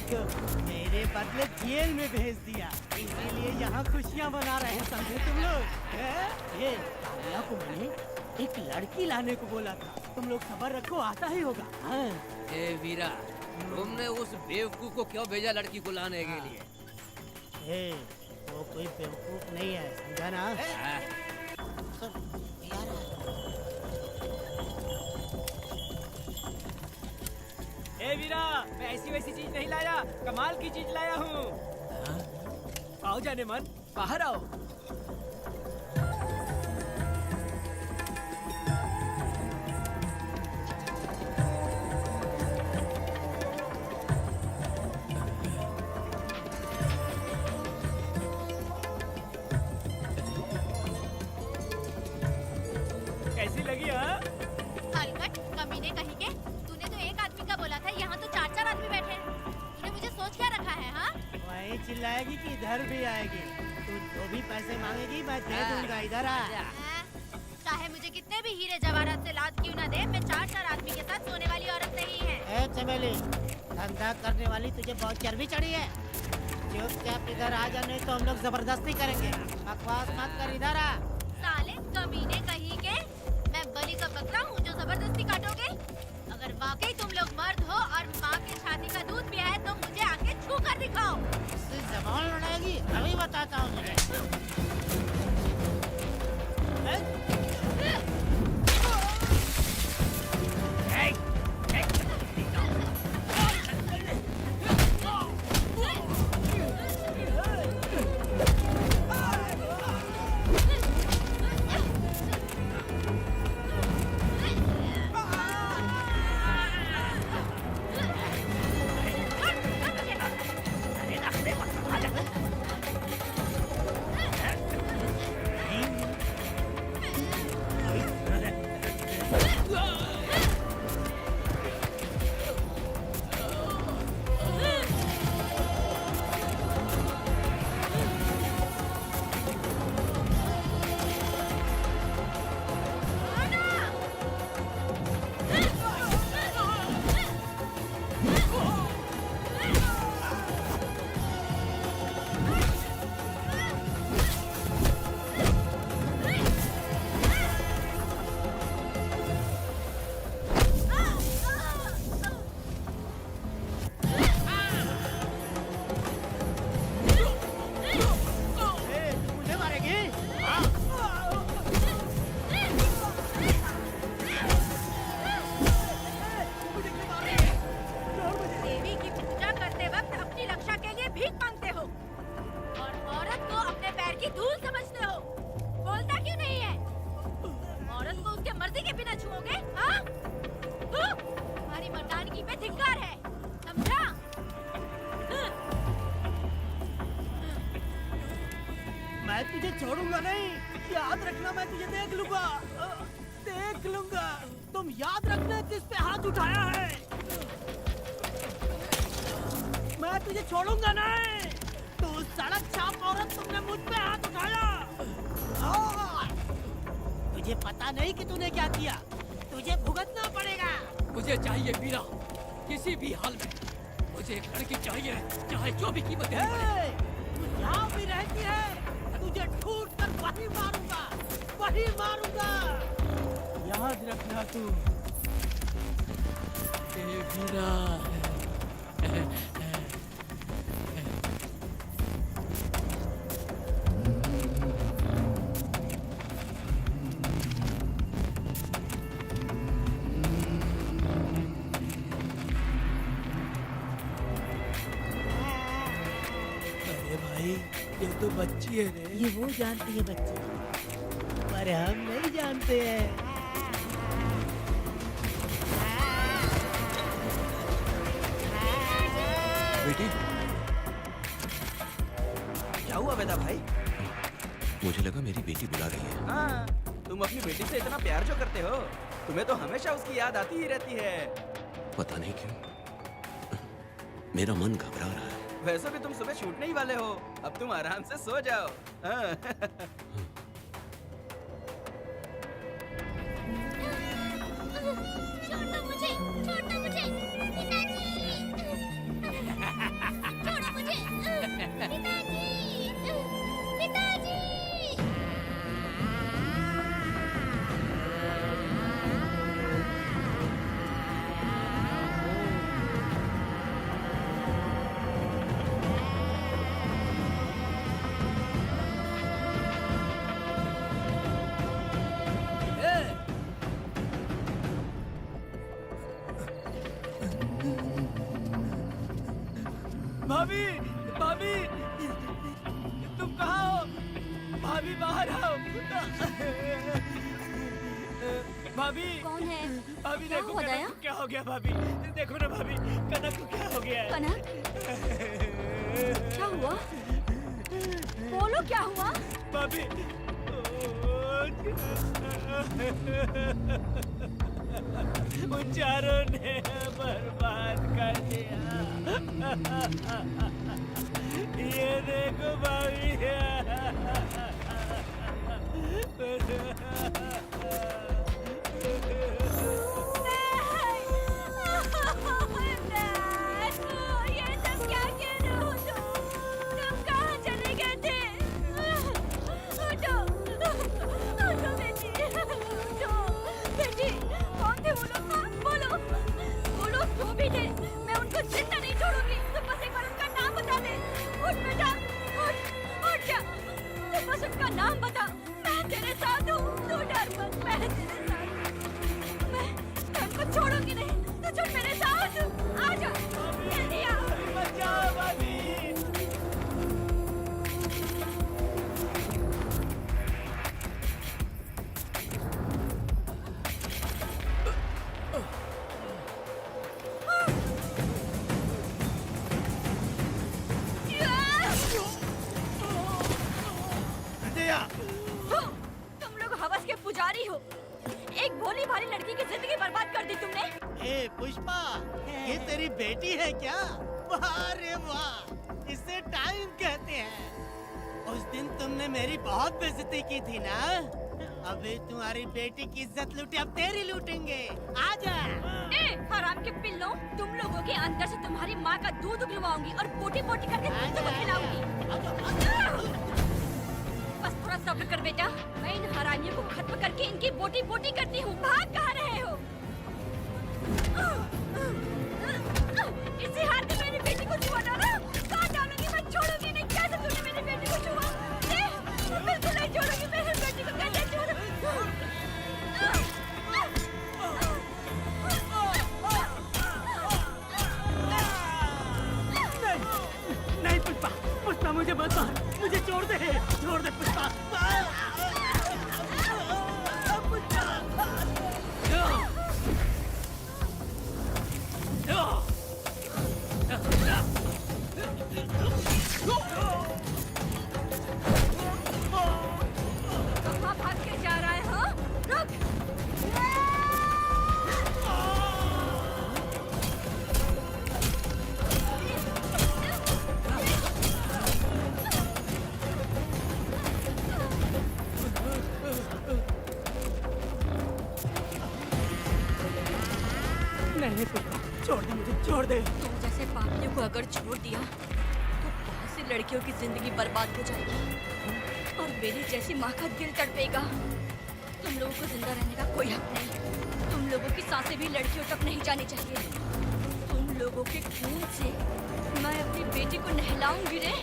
को मेरे बदले जेल में भेज दिया, इसीलिए यहाँ खुशियाँ मना रहे हैं। समझे तुम लोग? ये कालिया को मैंने एक लड़की लाने को बोला था। तुम लोग खबर रखो, आता ही होगा। हाँ। ए वीरा, तुमने उस बेवकूफ को क्यों भेजा लड़की को लाने के लिए? वो कोई बेवकूफ नहीं है, समझा ना? ए वीरा, मैं ऐसी वैसी चीज नहीं लाया, कमाल की चीज लाया हूँ। आओ जाने मन, बाहर आओ। कैसी लगी? हाँ, हलकट कमीने कहीं के। तूने तो एक आदमी का बोला था, यहाँ तो 4-4 आदमी बैठे हैं। तूने मुझे सोच क्या रखा है? हाँ, वही चिल्लाएगी कि इधर भी आएगी। तू जो भी पैसे मांगेगी मैं दे दूंगा। इधर आ। चाहे मुझे कितने भी हीरे जवाहरात से लाद क्यों ना दे, मैं 4 आदमी के साथ सोने वाली औरत नहीं है। ए चमेली, धंधा करने वाली तुझे बहुत चर्बी चढ़ी है। चुपचाप इधर आ जा, नहीं तो हम लोग जबरदस्ती करेंगे। बकवास मत कर, इधर आ। साले कमीने कहीं के, मैं बलि का बकरा हूँ जो जबरदस्ती काटोगे? अगर वाकई तुम लोग मर्द हो और माँ की छाती का दूध पिया है तो मुझे आके छू कर दिखाओ। इससे जबान लड़ाएगी, अभी बताता हूँ तुझे। देवी की पूजा करते वक्त अपनी रक्षा के लिए भीख मांगते हो और औरत को अपने पैर की धूल समझते हो। बोलता क्यों नहीं है? औरत को उसके मर्जी के बिना छुओगे? हाँ? तुम्हारी मर्दानगी पे धिक्कार है, समझा? मैं तुझे छोड़ूंगा नहीं, याद रखना। मैं तुझे देख लूंगा, देख लूंगा। तुम याद रखना किस पे हाथ उठाया है। मैं तुझे छोड़ूंगा नहीं। तू सड़क छाप औरत, तुमने मुझ पे हाथ उठाया। तुझे पता नहीं कि तूने क्या किया। तुझे भुगतना पड़ेगा। मुझे चाहिए वीरा, किसी भी हाल में मुझे एक लड़की चाहिए, चाहे जो भी कीमत देनी पड़े। तू यहाँ भी रहती है, तुझे ढूंढ कर वही मारूंगा, वही मारूंगा। याद रखना तू। ए वीरा, अरे भाई, ये तो बच्ची है रे। ये वो जानती है बच्ची, पर हम नहीं जानते हैं। बेटी, क्या हुआ वेदा भाई? मुझे लगा मेरी बेटी बुला रही है। हाँ, तुम अपनी बेटी से इतना प्यार जो करते हो, तुम्हें तो हमेशा उसकी याद आती ही रहती है। पता नहीं क्यों मेरा मन घबरा रहा है। वैसे भी तुम सुबह छूटने ही वाले हो, अब तुम आराम से सो जाओ। हाँ। छोड़ो मुझे, छोड़ो मुझे, पिताजी! छोड़ो मुझे, पिताजी! पिताजी! भाभी, भाभी, तुम कहाँ हो? भाभी बाहर आओ। भाभी, कौन है? भाभी क्या देखो हुआ कनक दया? को क्या हो गया। भाभी देखो ना, भाभी कनक को क्या हो गया है। कनक, क्या हुआ? बोलो क्या हुआ? भाभी, उन चारों ने बर्बाद कर दिया। ये देखो भाभी, नाम बता। मैं तेरे साथ हूँ, तू डर मत, मैं तेरे साथ हूँ। मैं तुमको छोड़ूंगी नहीं, तू चल मेरे साथ, आजा जल्दी आ। बचाओ भाभी। तुम लोग हवस के पुजारी हो। एक भोली भाली लड़की की जिंदगी बर्बाद कर दी तुमने। ए पुष्पा, ये तेरी बेटी है क्या? वाह रे वाह, इसे टाइम कहते हैं। उस दिन तुमने मेरी बहुत बेइज्जती की थी ना? अभी तुम्हारी बेटी की इज्जत लूटी, अब तेरी लूटेंगे। आजा। ए हराम के पिल्लों, तुम लोगों के अंदर से तुम्हारी माँ का दूध उगलवाऊंगी और बोटी बोटी करके तुमको खिलाऊंगी। बस थोड़ा सब्र कर बेटा, मैं इन हरामियों को खत्म करके इनकी बोटी बोटी करती हूँ। भाग कहाँ रहे हो? इसी हाथ में मेरी बेटी को छुआ डाला, कहाँ डालूंगी मैं, छोड़ूंगी नहीं। कैसे तूने मेरी बेटी को छुआ? मैं बिल्कुल नहीं छोड़ूंगी मेरी बेटी को, कैसे छोड़? नहीं पुष्पा, पुष्पा मुझे मत मार, मुझे छोड़ दे पुष्पा। कहाँ भाग के जा रहा है? हाँ, रुक। नहीं पुष्पा, छोड़ दे मुझे, छोड़ दे। तुम जैसे पापियों को अगर छोड़ दिया तो बहुत सी लड़कियों की जिंदगी बर्बाद हो जाएगी और मेरी जैसी माँ का दिल तड़पेगा। तुम लोगों को जिंदा रहने का कोई हक नहीं। तुम लोगों की सांसें भी लड़कियों तक नहीं जानी चाहिए। तुम लोगों के खून से मैं अपनी बेटी को नहलाऊंगी रे।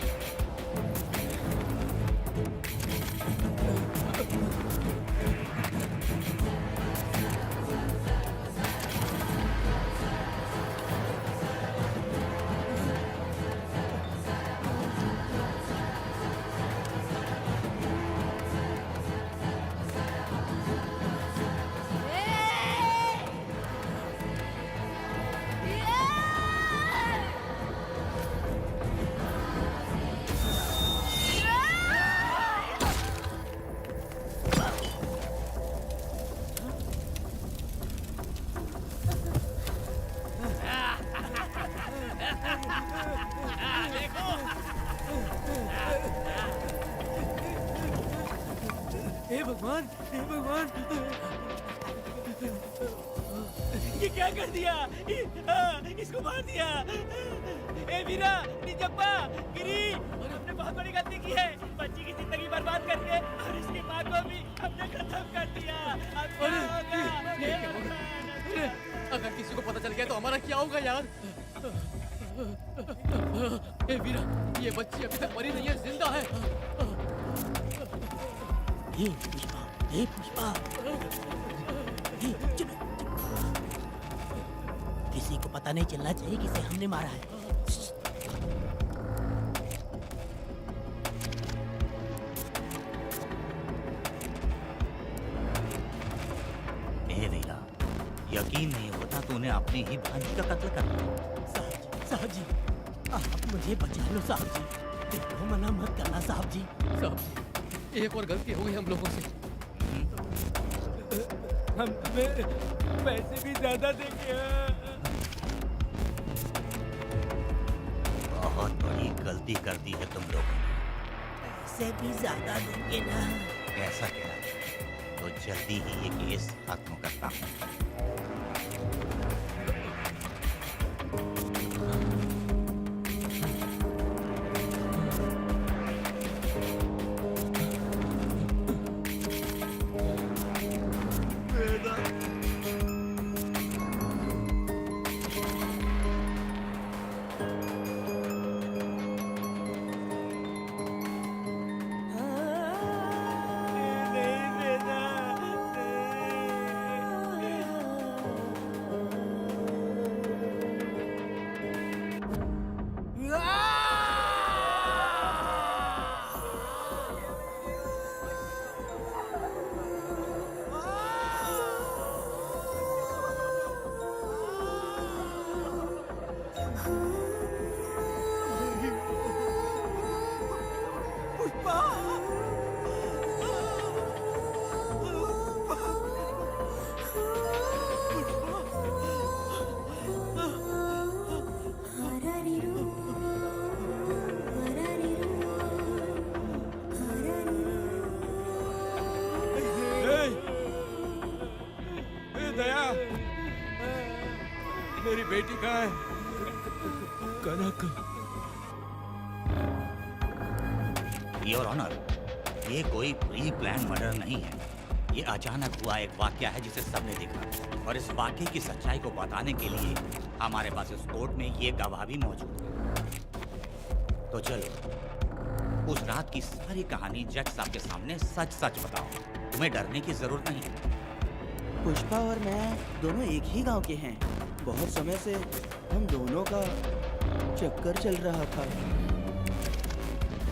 हे भगवान, हे भगवान, ये क्या कर दिया? इसको मार दिया। ए वीरा, निजप्पा, गिरी, हमने बहुत बड़ी गलती की है। बच्ची की जिंदगी बर्बाद करके और इसकी माँ को भी हमने खत्म कर दिया। अब क्या होगा? अगर किसी को पता चल गया तो हमारा क्या होगा यार? ए वीरा, ये बच्ची अभी तक मरी नहीं है, जिंदा है। हे पुष्पा, हे पुष्पा, हे चुप। किसी को पता नहीं चलना चाहिए किसे हमने मारा है। ए वीरा, यकीन नहीं होता तूने अपनी ही भांजी का कत्ल कर दिया। साहब जी, आप मुझे बचा लो साहब जी। देखो मना मत करना साहब जी। साहब, एक और गलती हो गई हम लोगों से। हम तुम्हें पैसे भी ज्यादा देंगे। बहुत बड़ी गलती कर दी है तुम लोगों ने। पैसे भी ज्यादा देंगे ना? ऐसा क्या? तो जल्दी ही ये केस खत्म करता हूँ। दया, मेरी बेटी कहाँ है? कनक। योर ऑनर, ये कोई प्री प्लान मर्डर नहीं है। ये अचानक हुआ एक वाकया है जिसे सबने देखा, और इस वाकये की सच्चाई को बताने के लिए हमारे पास इस कोर्ट में ये गवाह भी मौजूद है। तो चलो उस रात की सारी कहानी जज साहब के सामने सच सच बताओ। तुम्हें डरने की जरूरत नहीं। पुष्पा और मैं दोनों एक ही गांव के हैं। बहुत समय से हम दोनों का चक्कर चल रहा था,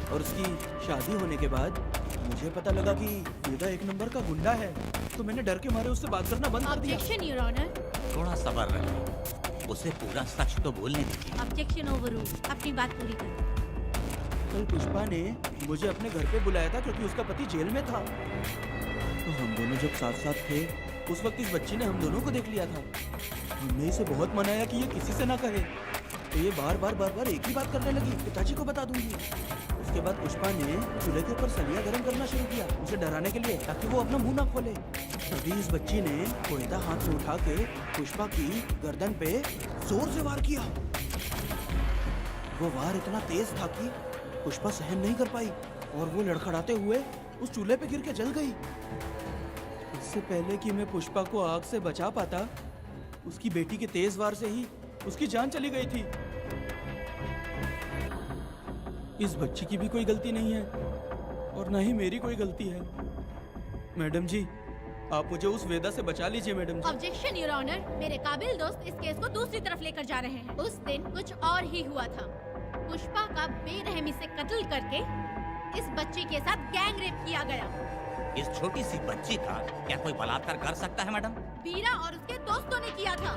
और उसकी शादी होने के बाद मुझे पता लगा कि वेदा एक नंबर का गुंडा है, तो मैंने डर के मारे उससे बात करना बंद कर दिया। Objection your honour. थोड़ा सब्र रखिए, उसे पूरा सच तो बोलने दीजिए। Objection overruled. अपनी बात पूरी कर। कल पुष्पा ने मुझे अपने घर पे बुलाया था क्योंकि उसका पति जेल में था। तो हम दोनों जब साथ साथ थे, उस वक्त इस बच्ची ने हम दोनों को देख लिया था। हमने इसे बहुत मनाया कि ये किसी से ना कहे, तो ये बार बार एक ही बात करने लगी, पिताजी को बता दूंगी। उसके बाद पुष्पा ने चूल्हे के ऊपर सलियां गर्म करना शुरू किया, उसे डराने के लिए, ताकि वो अपना मुंह ना खोले। तभी इस बच्ची ने कोयता हाथ में उठा के पुष्पा की गर्दन पे जोर से वार किया। वो वार इतना तेज था कि पुष्पा सहन नहीं कर पाई, और वो लड़खड़ाते हुए उस चूल्हे पे गिर के जल गई। इससे पहले कि मैं पुष्पा को आग से बचा पाता, उसकी बेटी के तेज वार से ही उसकी जान चली गई थी। इस बच्ची की भी कोई गलती नहीं है, और न ही मेरी कोई गलती है। मैडम जी, आप मुझे उस वेदा से बचा लीजिए madam ji. Objection your honour. मेरे काबिल दोस्त इस केस को दूसरी तरफ लेकर जा रहे हैं। उस दिन कुछ और ही हुआ था। पुष्पा का बेरहमी से कत्ल करके इस बच्ची के साथ गैंग रेप किया गया। इस छोटी सी बच्ची का क्या कोई बलात्कार कर सकता है मैडम? बीरा और उसके दोस्तों ने किया था।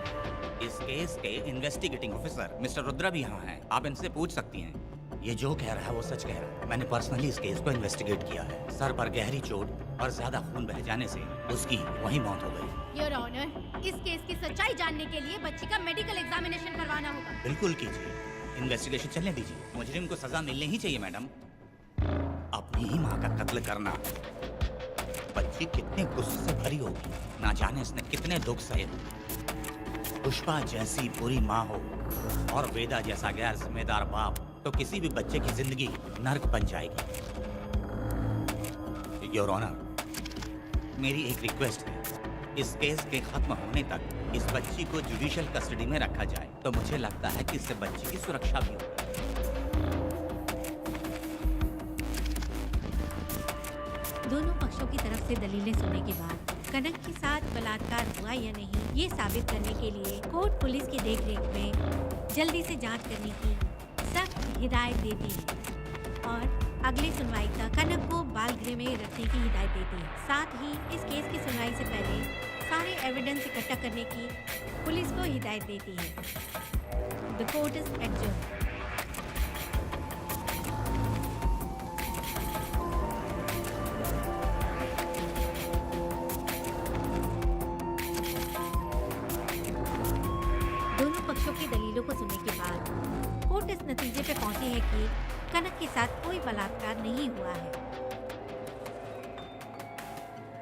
इस केस के इन्वेस्टिगेटिंग ऑफिसर मिस्टर रुद्रा भी यहाँ हैं। आप इनसे पूछ सकती हैं। ये जो कह रहा है वो सच कह रहा है। मैंने पर्सनली इस केस को इन्वेस्टिगेट किया है। सर पर गहरी चोट और ज्यादा खून बह जाने से उसकी वहीं मौत हो गई। योर ऑनर, इस केस की सच्चाई जानने के लिए बच्ची का मेडिकल एग्जामिनेशन करवाना होगा। बिल्कुल कीजिए, इन्वेस्टिगेशन चलने दीजिए। मुजरिम को सजा मिलनी ही चाहिए मैडम। अपनी ही माँ का कत्ल करना, बच्ची कितने गुस्से से भरी होगी, ना जाने इसने कितने दुख सहे होंगे। पुष्पा जैसी बुरी माँ हो और वेदा जैसा गैर जिम्मेदार बाप, तो किसी भी बच्चे की जिंदगी नर्क बन जाएगी। योर ऑनर, मेरी एक रिक्वेस्ट है, इस केस के खत्म होने तक इस बच्ची को जुडिशियल कस्टडी में रखा जाए, तो मुझे लगता है कि इससे बच्ची की सुरक्षा भी होगी। दोनों पक्षों की तरफ से दलीलें सुनने के बाद कनक के साथ बलात्कार हुआ या नहीं, ये साबित करने के लिए कोर्ट पुलिस की देखरेख में जल्दी से जांच करने की सख्त हिदायत देती है, और अगली सुनवाई तक कनक को बाल गृह में रखने की हिदायत देती है। साथ ही इस केस की सुनवाई से पहले सारे एविडेंस इकट्ठा करने की पुलिस को हिदायत देती है। The court is adjourned. दोनों पक्षों की दलीलों को सुनने के बाद कोर्ट इस नतीजे पे पहुंची है कि कनक के साथ कोई बलात्कार नहीं हुआ है,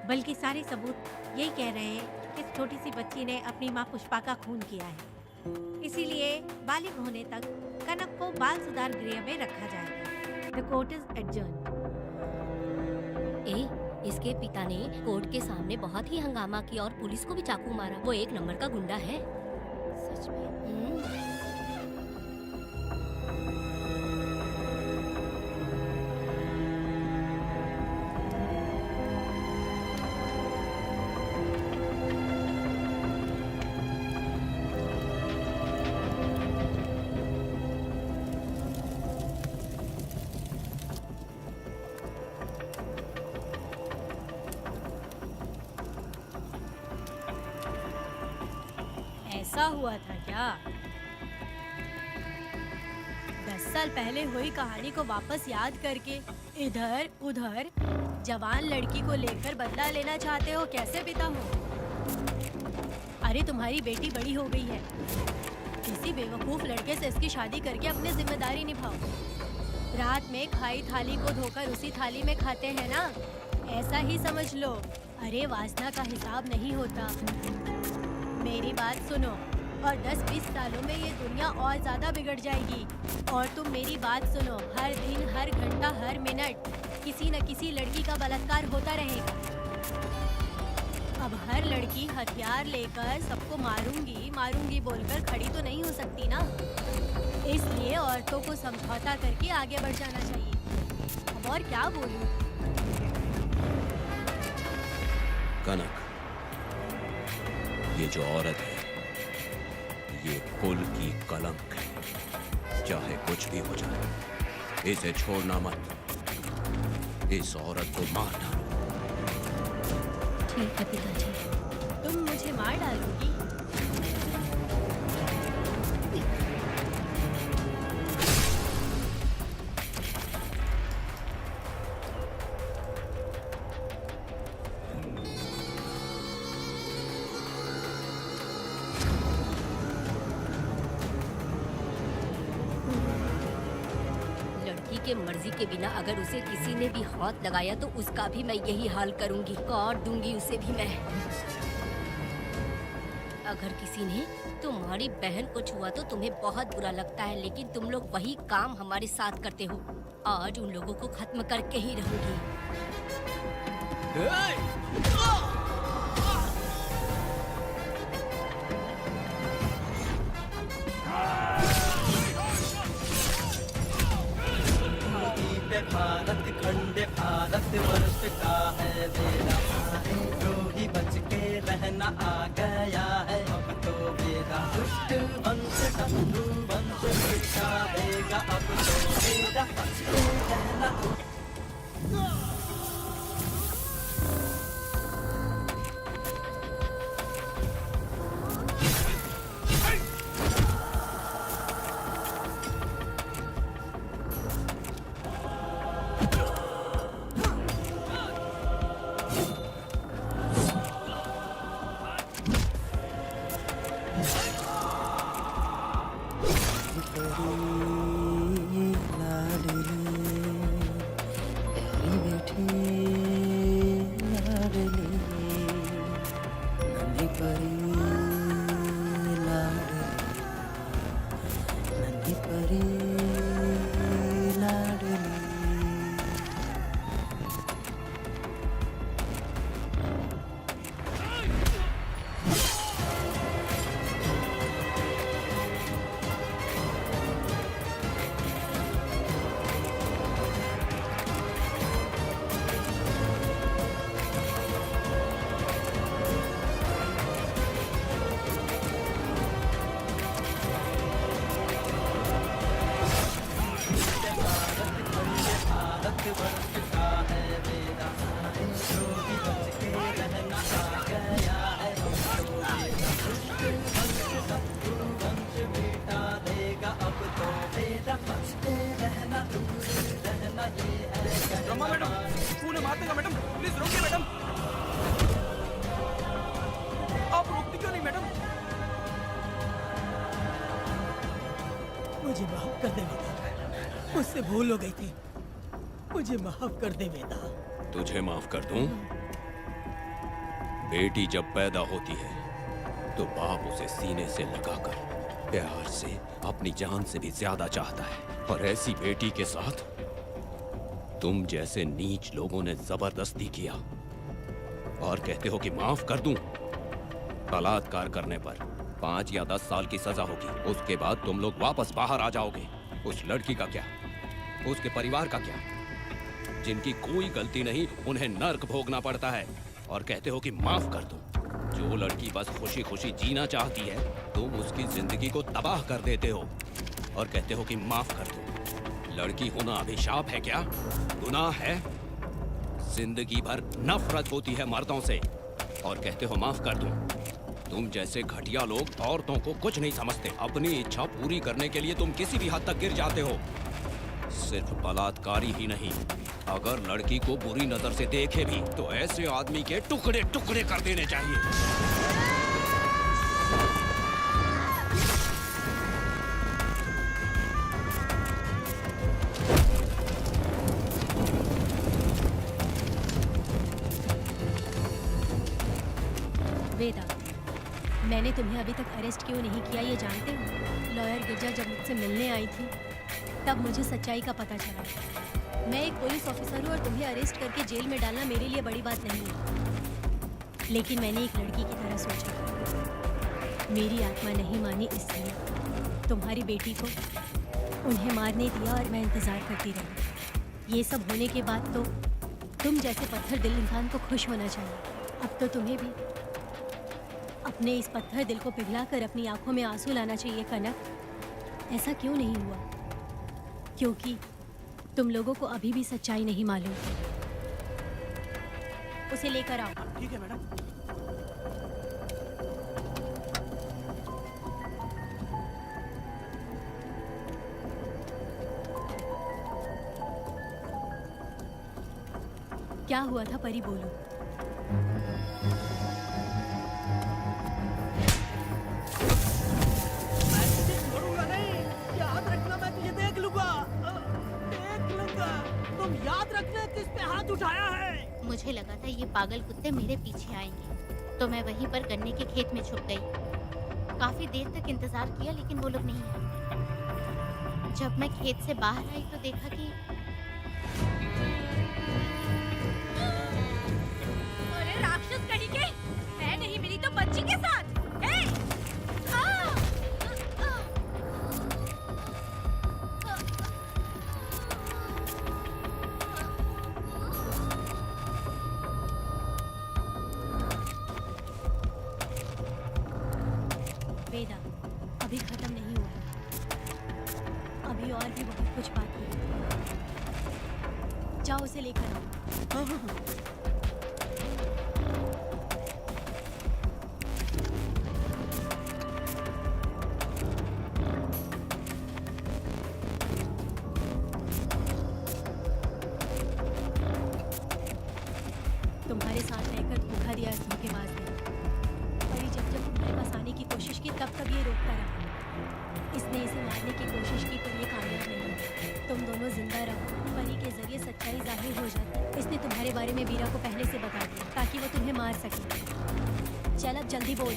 बल्कि सारे सबूत यही कह रहे हैं कि इस छोटी सी बच्ची ने अपनी मां पुष्पा का खून किया है। इसीलिए बालिग होने तक कनक को बाल सुधार गृह में रखा जाएगा। The court is adjourned. इसके पिता ने कोर्ट के सामने बहुत ही हंगामा किया और पुलिस को भी चाकू मारा। वो एक नंबर का गुंडा है। सच में। ऐसा हुआ था क्या? 10 साल पहले हुई कहानी को वापस याद करके इधर उधर जवान लड़की को लेकर बदला लेना चाहते हो कैसे पिता हो? अरे तुम्हारी बेटी बड़ी हो गई है, किसी बेवकूफ लड़के से इसकी शादी करके अपनी जिम्मेदारी निभाओ। रात में खाई थाली को धोकर उसी थाली में खाते हैं ना, ऐसा ही समझ लो। अरे वासना का हिसाब नहीं होता। मेरी बात सुनो, और 10-20 सालों में ये दुनिया और ज्यादा बिगड़ जाएगी। और तुम मेरी बात सुनो, हर दिन, हर घंटा, हर मिनट किसी न किसी लड़की का बलात्कार होता रहेगा। अब हर लड़की हथियार लेकर सबको मारूंगी मारूंगी बोलकर खड़ी तो नहीं हो सकती ना, इसलिए औरतों को समझौता करके आगे बढ़ जाना चाहिए। अब और क्या बोलूं? कनक, ये जो औरत है ये कुल की कलंक है। चाहे कुछ भी हो जाए, इसे छोड़ना मत। इस औरत को मार डालो। ठीक है पिताजी। तुम मुझे मार डालोगी? लड़की के मर्जी के बिना अगर उसे किसी ने भी हाथ लगाया तो उसका भी मैं यही हाल करूंगी, काट दूंगी उसे भी मैं। अगर किसी ने तुम्हारी बहन को छुआ तो तुम्हें बहुत बुरा लगता है, लेकिन तुम लोग वही काम हमारे साथ करते हो। आज उन लोगों को खत्म करके ही रहूंगी। भारत खंड भारत वर्ष का है बेड़ा, द्रोही बच के रहना आ गया है अब तो बेड़ा। दुष्ट वंश शत्रु वंश मिटा देगा अब तो बेड़ा, बच के रहना। रमा मैडम, उन्हें मार देगा मैडम, प्लीज रोकिए मैडम। आप रोकती क्यों नहीं मैडम? मुझे माफ कर दे बेटा, मुझसे भूल हो गई थी। मुझे माफ कर दे बेटा। तुझे माफ कर दूं? बेटी जब पैदा होती है तो बाप उसे सीने से लगाकर प्यार से अपनी जान से भी ज्यादा चाहता है, और ऐसी बेटी के साथ तुम जैसे नीच लोगों ने जबरदस्ती किया और कहते हो कि माफ कर दूं। बलात्कार करने पर 5 या 10 साल की सजा होगी, उसके बाद तुम लोग वापस बाहर आ जाओगे। उस लड़की का क्या, उसके परिवार का क्या? जिनकी कोई गलती नहीं उन्हें नर्क भोगना पड़ता है, और कहते हो कि माफ कर दो। जो लड़की बस खुशी खुशी जीना चाहती है तुम उसकी जिंदगी को तबाह कर देते हो और कहते हो कि माफ कर दो। लड़की होना अभिशाप है क्या? गुनाह है? जिंदगी भर नफरत होती है मर्दों से और कहते हो माफ कर दूं। तुम जैसे घटिया लोग औरतों को कुछ नहीं समझते। अपनी इच्छा पूरी करने के लिए तुम किसी भी हद तक गिर जाते हो। सिर्फ बलात्कारी ही नहीं, अगर लड़की को बुरी नजर से देखे भी तो ऐसे आदमी के टुकड़े टुकड़े कर देने चाहिए। वेदा, मैंने तुम्हें अभी तक अरेस्ट क्यों नहीं किया ये जानते हो? लॉयर गिरजा जब मुझसे मिलने आई थी तब मुझे सच्चाई का पता चला। मैं एक पुलिस ऑफिसर हूँ और तुम्हें अरेस्ट करके जेल में डालना मेरे लिए बड़ी बात नहीं है, लेकिन मैंने एक लड़की की तरह सोचा। मेरी आत्मा नहीं मानी, इसलिए तुम्हारी बेटी को उन्हें मारने दिया और मैं इंतज़ार करती रही। ये सब होने के बाद तो तुम जैसे पत्थर दिल इंसान को खुश होना चाहिए। अब तो तुम्हें भी अपने इस पत्थर दिल को पिघलाकर अपनी आंखों में आंसू लाना चाहिए कनक। ऐसा क्यों नहीं हुआ? क्योंकि तुम लोगों को अभी भी सच्चाई नहीं मालूम। उसे लेकर आओ। ठीक है मैडम। क्या हुआ था परी, बोलो। छोड़ूंगा नहीं, याद रखना, मैं तुझे देख लूंगा, देख लूंगा। तुम याद रखना किस पे हाथ उठाया है। मुझे लगा था ये पागल कुत्ते मेरे पीछे आएंगे, तो मैं वहीं पर गन्ने के खेत में छुप गई। काफी देर तक इंतजार किया लेकिन वो लोग नहीं आए। जब मैं खेत से बाहर आई तो देखा कि अरे राक्षस कणिके, मैं नहीं मिली तो बच्ची के साथ। हे! वेदा, अभी खत्म नहीं हुआ है। अभी और भी बहुत कुछ बाकी है। जाओ उसे लेकर आओ। तुम्हारे साथ रहकर धोखा दिया इस धोखेबाज ने। परी जब जब तुम्हारे पास आने की कोशिश की तब तब ये रोकता रहा। इसने इसे मारने की कोशिश की पर ये कामयाब नहीं हुआ। तुम दोनों जिंदा रहो, परी के जरिए सच्चाई जाहिर हो जाती। इसने तुम्हारे बारे में वीरा को पहले से बता दिया ताकि वो तुम्हें मार सके। चल अब जल्दी बोल।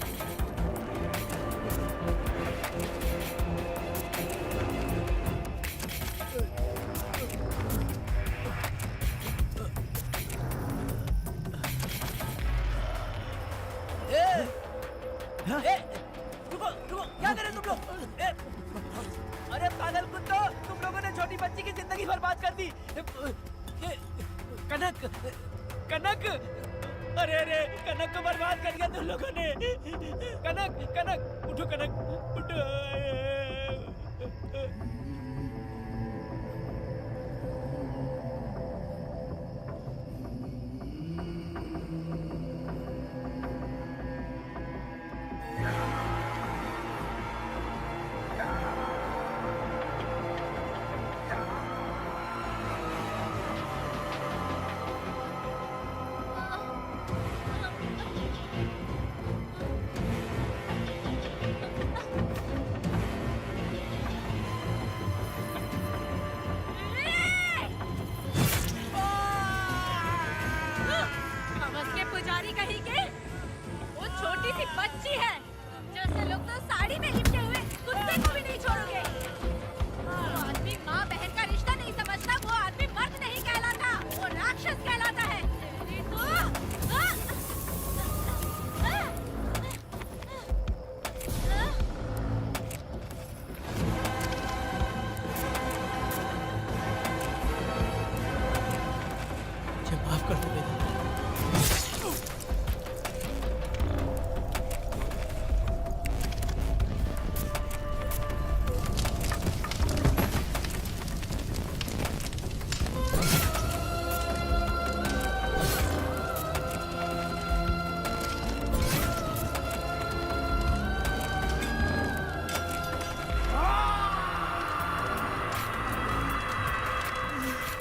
रुको रुको, क्या कर रहे तुम लोग? अरे पागल कुत्तो, तुम लोगों ने छोटी बच्ची की जिंदगी बर्बाद कर दी। कनक, कनक, अरे अरे कनक को बर्बाद कर दिया तुम लोगों ने। कनक, कनक, उठो कनक, उठो।